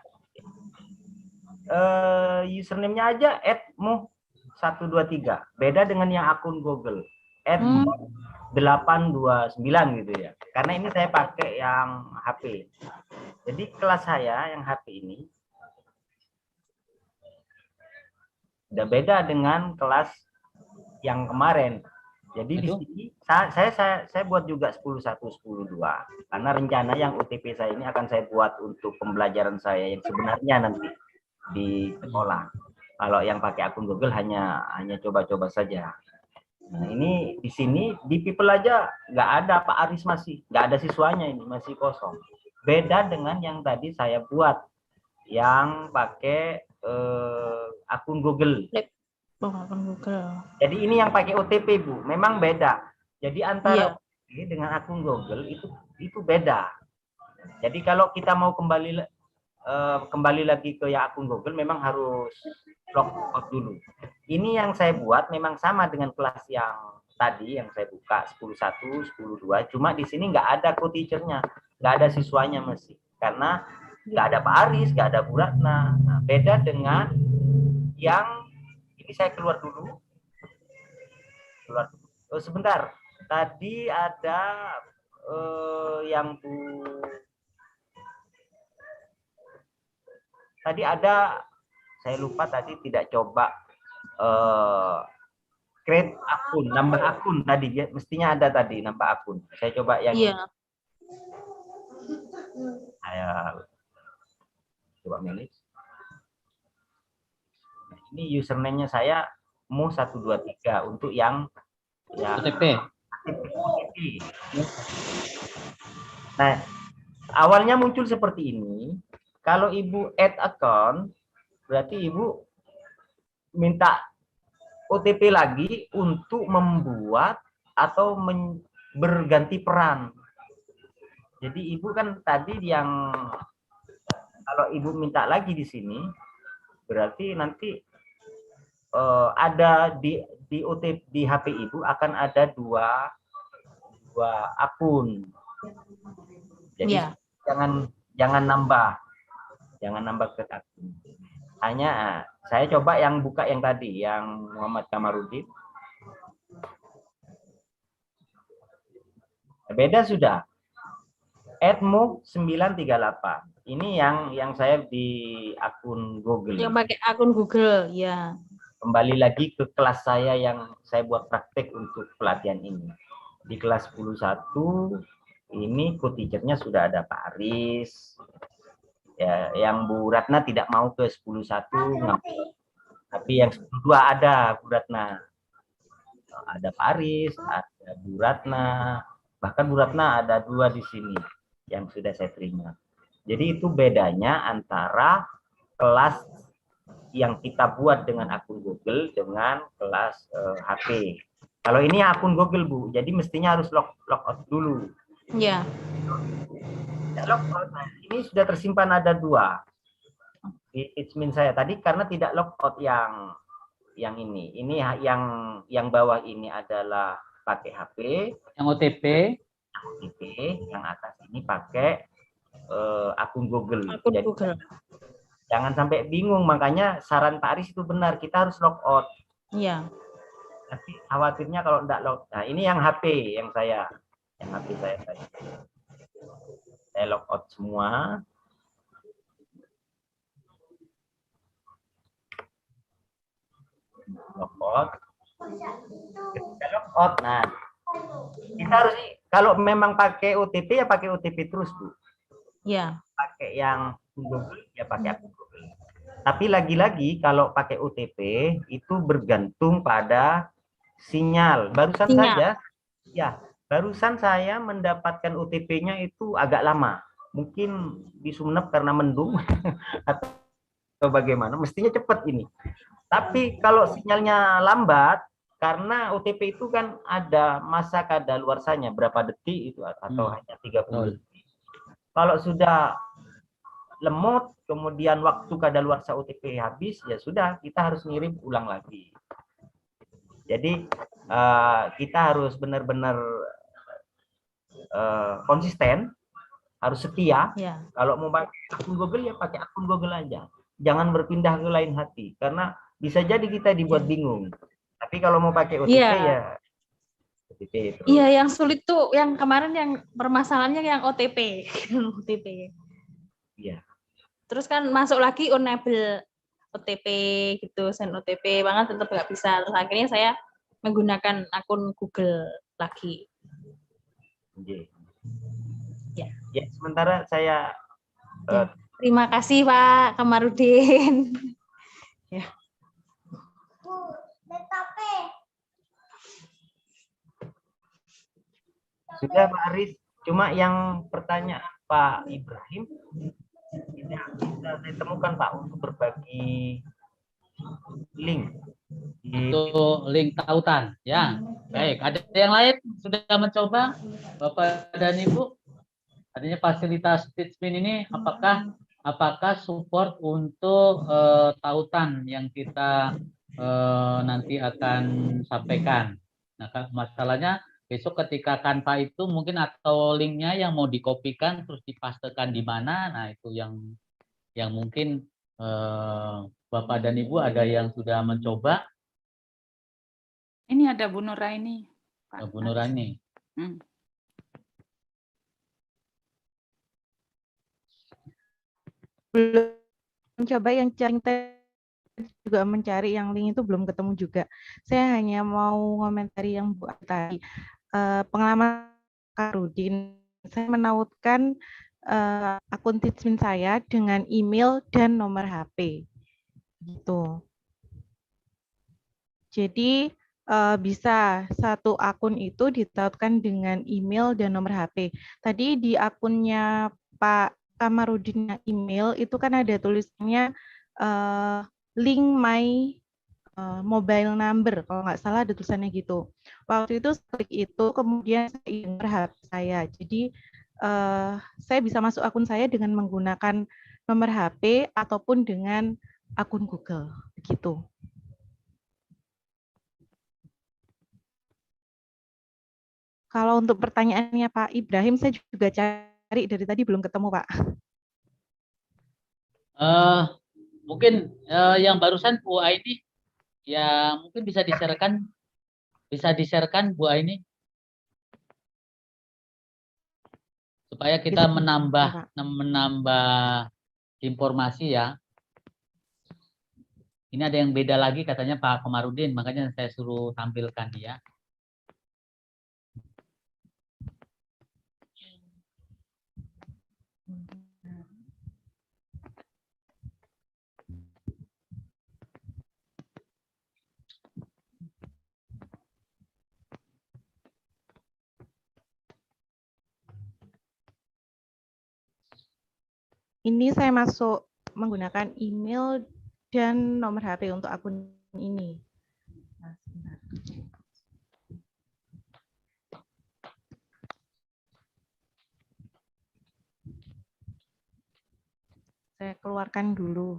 username-nya aja @mu123. Beda dengan yang akun Google. @829 gitu ya. Karena ini saya pakai yang HP. Jadi kelas saya yang HP ini udah beda dengan kelas yang kemarin. Jadi di sini saya buat juga 10.1, 10.2 karena rencana yang UTP saya ini akan saya buat untuk pembelajaran saya yang sebenarnya nanti di sekolah. Kalau yang pakai akun Google hanya coba-coba saja. Nah, ini di sini di People aja nggak ada, Pak Aris masih nggak ada siswanya, ini masih kosong. Beda dengan yang tadi saya buat yang pakai akun Google. Akun Google. Jadi ini yang pakai OTP Bu, memang beda. Jadi antara OTP dengan akun Google itu beda. Jadi kalau kita mau kembali lagi ke yang akun Google memang harus log out dulu. Ini yang saya buat memang sama dengan kelas yang tadi yang saya buka 10.1, 10.2. Cuma di sini nggak ada co-teachernya, nggak ada siswanya masih. Karena nggak ada Pak Aris, nggak ada Bu Ratna. Nah, beda dengan yang ini saya keluar dulu. Oh, sebentar. Tadi ada yang Bu. Tadi ada, saya lupa tadi tidak coba create akun, nambah akun tadi ya, mestinya ada tadi nambah akun. Saya coba yang saya coba manage. Nah, ini username-nya saya mu123 untuk yang OTP. Nah, awalnya muncul seperti ini. Kalau Ibu add account, berarti Ibu minta OTP lagi untuk membuat atau berganti peran. Jadi Ibu kan tadi yang kalau Ibu minta lagi di sini, berarti nanti ada di OTP di HP Ibu akan ada dua akun. Jadi jangan nambah ke akun. Hanya saya coba yang buka yang tadi, yang Muhammad Kamarudin. Beda sudah. Edmo 938. Ini yang saya di akun Google. Yang pakai akun Google, ya. Kembali lagi ke kelas saya yang saya buat praktek untuk pelatihan ini. Di kelas 11 ini co-teachernya sudah ada Pak Aris. Ya, yang Bu Ratna tidak mau ke 11 tapi yang 12 ada Bu Ratna. Ada Pak Aris, ada Bu Ratna, bahkan Bu Ratna ada 2 di sini yang sudah saya terima. Jadi itu bedanya antara kelas yang kita buat dengan akun Google dengan kelas HP. Kalau ini akun Google, Bu, jadi mestinya harus logout dulu. Ya. Logout, ini sudah tersimpan ada 2 di admin saya tadi karena tidak logout yang ini. Ini yang bawah ini adalah pakai HP. Yang OTP. Yang atas ini pakai akun Google. Akun Jadi, Google. jangan sampai bingung, makanya saran Pak Aris itu benar, kita harus logout. Iya. Tapi khawatirnya kalau enggak log. Nah, ini yang HP yang HP saya tadi. Saya logout semua. Logout. Ketika logout, nah kita harus, kalau memang pakai OTP ya pakai OTP terus, Bu. Ya. Pakai yang Google ya pakai akun Google. Tapi lagi-lagi kalau pakai OTP itu bergantung pada sinyal. Barusan saya mendapatkan OTP-nya itu agak lama. Mungkin di Sumeneb karena mendung atau bagaimana, mestinya cepat ini. Tapi kalau sinyalnya lambat, karena OTP itu kan ada masa kadaluarsanya berapa detik itu atau hanya 30 detik. Kalau sudah lemot, kemudian waktu kadaluarsa OTP habis, ya sudah, kita harus ngirim ulang lagi. Jadi kita harus benar-benar konsisten, harus setia. Ya. Kalau mau pakai akun Google ya pakai akun Google aja. Jangan berpindah ke lain hati, karena bisa jadi kita dibuat bingung. Tapi kalau mau pakai OTP ya OTP terus. Iya, yang sulit tuh yang kemarin yang permasalahannya yang OTP. OTP. Iya. Terus kan masuk lagi enable OTP gitu, send OTP banget tetap nggak bisa. Terus akhirnya saya menggunakan akun Google lagi. Ya. Ya, sementara saya Terima kasih Pak Kamarudin. Ya. Sudah Pak Aris, cuma yang pertanyaan Pak Ibrahim ini bisa saya temukan Pak untuk berbagi link. Untuk link tautan, ya. Baik, ada yang lain sudah mencoba, Bapak dan Ibu? Artinya fasilitas Teachmin ini apakah support untuk tautan yang kita nanti akan sampaikan. Nah, masalahnya besok ketika Canva itu mungkin atau linknya yang mau dikopikan terus dipastekan di mana, nah itu yang mungkin Bapak dan Ibu ada yang sudah mencoba. Ini ada Bu Nuraini. Bu Nuraini. Belum mencoba yang cari juga mencari yang link itu belum ketemu juga. Saya hanya mau komentari yang Bu tadi. Pengalaman Kak Rudin, saya menautkan akun Teachmin saya dengan email dan nomor HP. Gitu. Jadi bisa satu akun itu ditautkan dengan email dan nomor HP. Tadi di akunnya Pak Kamarudin email itu kan ada tulisannya link my mobile number, kalau nggak salah ada tulisannya gitu. Waktu itu klik itu, kemudian saya nomor HP saya. Jadi saya bisa masuk akun saya dengan menggunakan nomor HP ataupun dengan akun Google, begitu. Kalau untuk pertanyaannya Pak Ibrahim, saya juga cari dari tadi belum ketemu, Pak. Mungkin yang barusan Bu Aini ya mungkin bisa di-share-kan Bu Aini supaya kita Bisa, menambah Pak. informasi ya. Ini ada yang beda lagi katanya Pak Komarudin, makanya saya suruh tampilkan ya. Ini saya masuk menggunakan email dan nomor HP untuk akun ini. Nah, sebentar. Saya keluarkan dulu.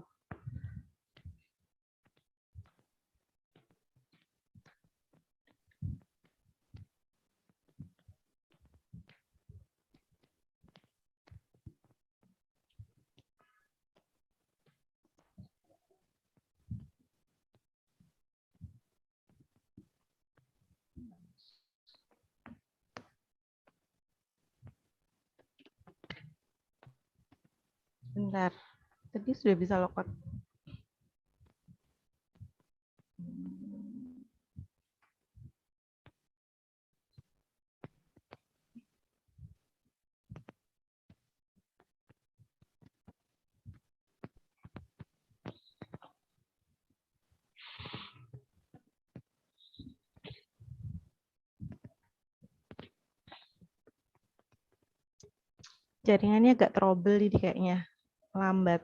Bentar, tadi sudah bisa logout. Jaringannya agak trouble ini kayaknya, lambat.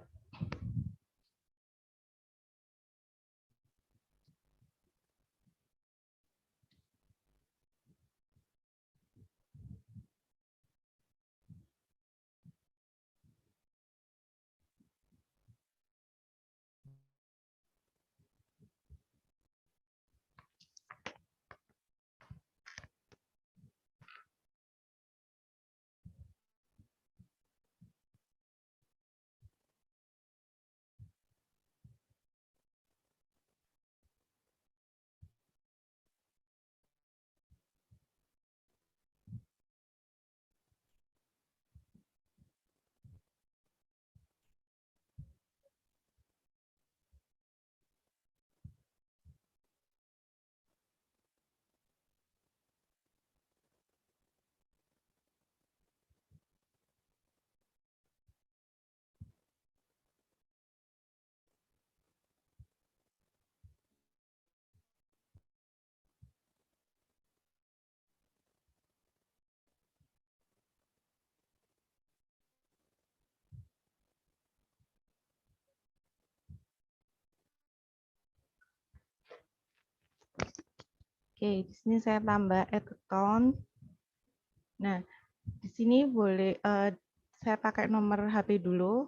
Oke, di sini saya tambah add account. Nah, di sini boleh saya pakai nomor HP dulu.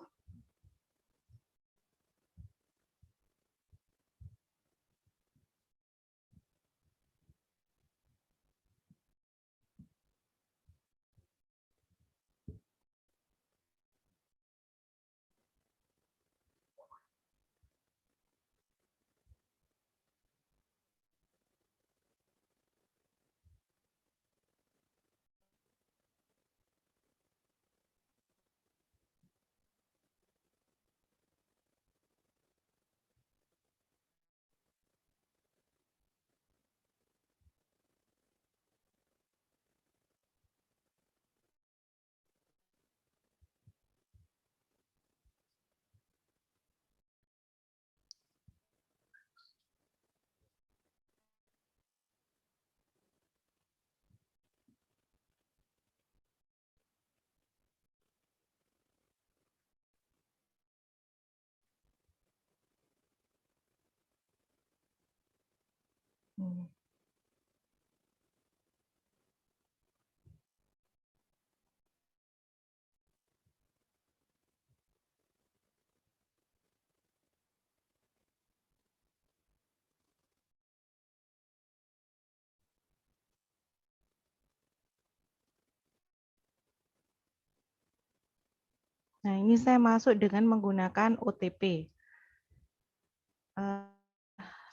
Nah, ini saya masuk dengan menggunakan OTP.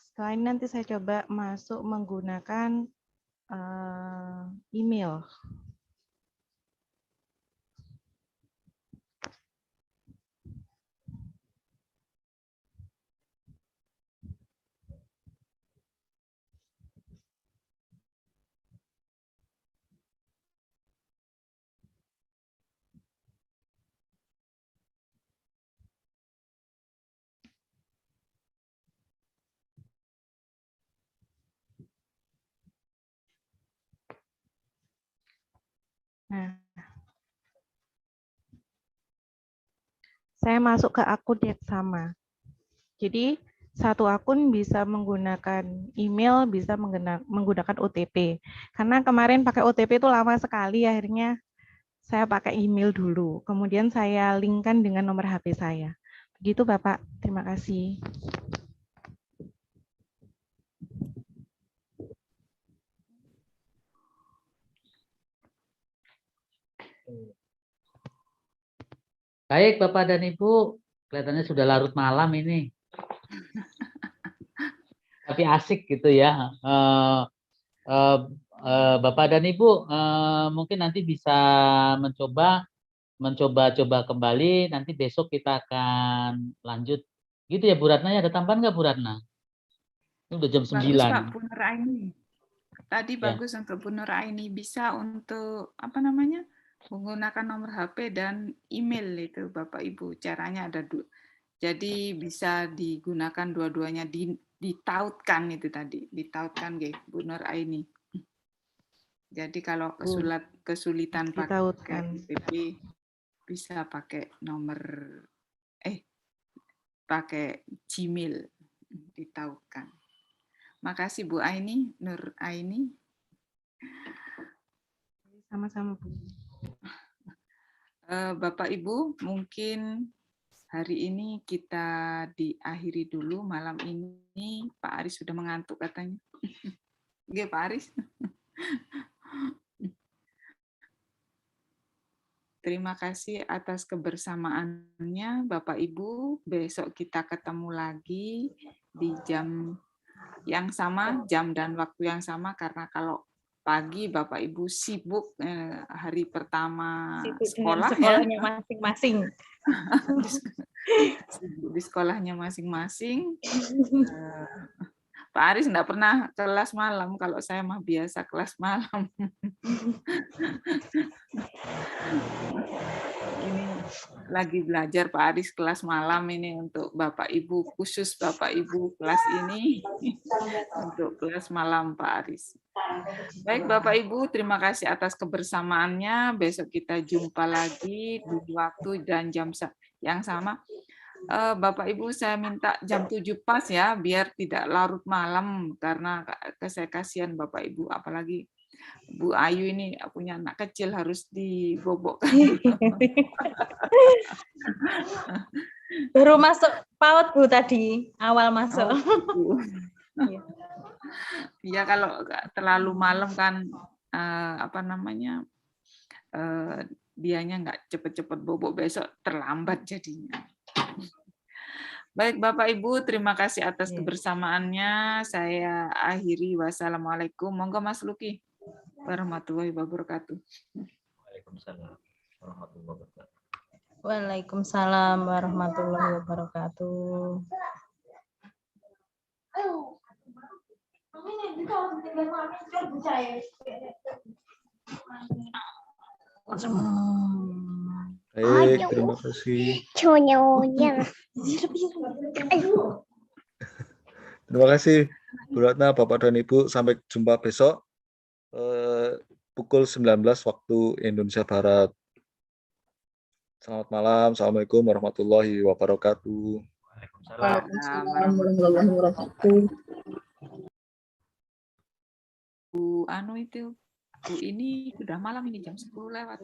setelah ini nanti saya coba masuk menggunakan email. Nah, saya masuk ke akun yang sama. Jadi satu akun bisa menggunakan email, bisa menggunakan OTP. Karena kemarin pakai OTP itu lama sekali, akhirnya saya pakai email dulu. Kemudian saya linkkan dengan nomor HP saya. Begitu Bapak, terima kasih. Baik, Bapak dan Ibu, kelihatannya sudah larut malam ini. Tapi asik gitu ya. Bapak dan Ibu mungkin nanti bisa mencoba kembali. Nanti besok kita akan lanjut. Gitu ya Bu Ratna, ada tambahan nggak Bu Ratna? Ini udah jam 9. Bagus Pak, Bu Nuraini. Tadi Ya. bagus untuk Bu Nuraini, bisa untuk apa namanya? Menggunakan nomor HP dan email itu Bapak Ibu. Caranya ada dua. Jadi bisa digunakan dua-duanya, ditautkan itu tadi, ditautkan Bu Nuraini. Jadi kalau kesulitan pakai OTP bisa pakai nomor pakai Gmail, ditautkan. Makasih Bu Aini, Nur Aini. Sama-sama Bu. Bapak Ibu, mungkin hari ini kita diakhiri dulu malam ini. Pak Aris sudah mengantuk katanya. Oke, Pak Aris. Terima kasih atas kebersamaannya Bapak Ibu. Besok kita ketemu lagi di jam yang sama, jam dan waktu yang sama, karena kalau pagi Bapak Ibu sibuk hari pertama sekolah, sekolahnya masing-masing. Di sekolahnya masing-masing. Pak Aris enggak pernah kelas malam, kalau saya mah biasa kelas malam. Ini lagi belajar Pak Aris kelas malam ini untuk Bapak Ibu, khusus Bapak Ibu kelas ini untuk kelas malam Pak Aris. Baik Bapak Ibu, terima kasih atas kebersamaannya. Besok kita jumpa lagi di waktu dan jam yang sama. Bapak Ibu, saya minta jam 7 pas ya, biar tidak larut malam, karena saya kasihan Bapak Ibu, apalagi Bu Ayu ini punya anak kecil harus dibobokkan. Baru masuk PAUD Bu tadi, awal masuk. Ya kalau terlalu malam kan apa namanya, dianya nggak cepet-cepet bobok, besok terlambat jadinya. Baik Bapak Ibu, terima kasih atas kebersamaannya. Saya akhiri. Wassalamualaikum. Monggo Mas Luki. Warahmatullahi wabarakatuh. Waalaikumsalam warahmatullahi wabarakatuh. Waalaikumsalam warahmatullahi wabarakatuh. Baik, terima kasih. Terima kasih Bu Ratna, Bapak dan Ibu. Sampai jumpa besok pukul 19 waktu Indonesia Barat. Selamat malam. Assalamualaikum warahmatullahi wabarakatuh. Waalaikumsalam warahmatullahi wabarakatuh. Bu Anu itu, Bu ini sudah malam ini jam 10 lewat.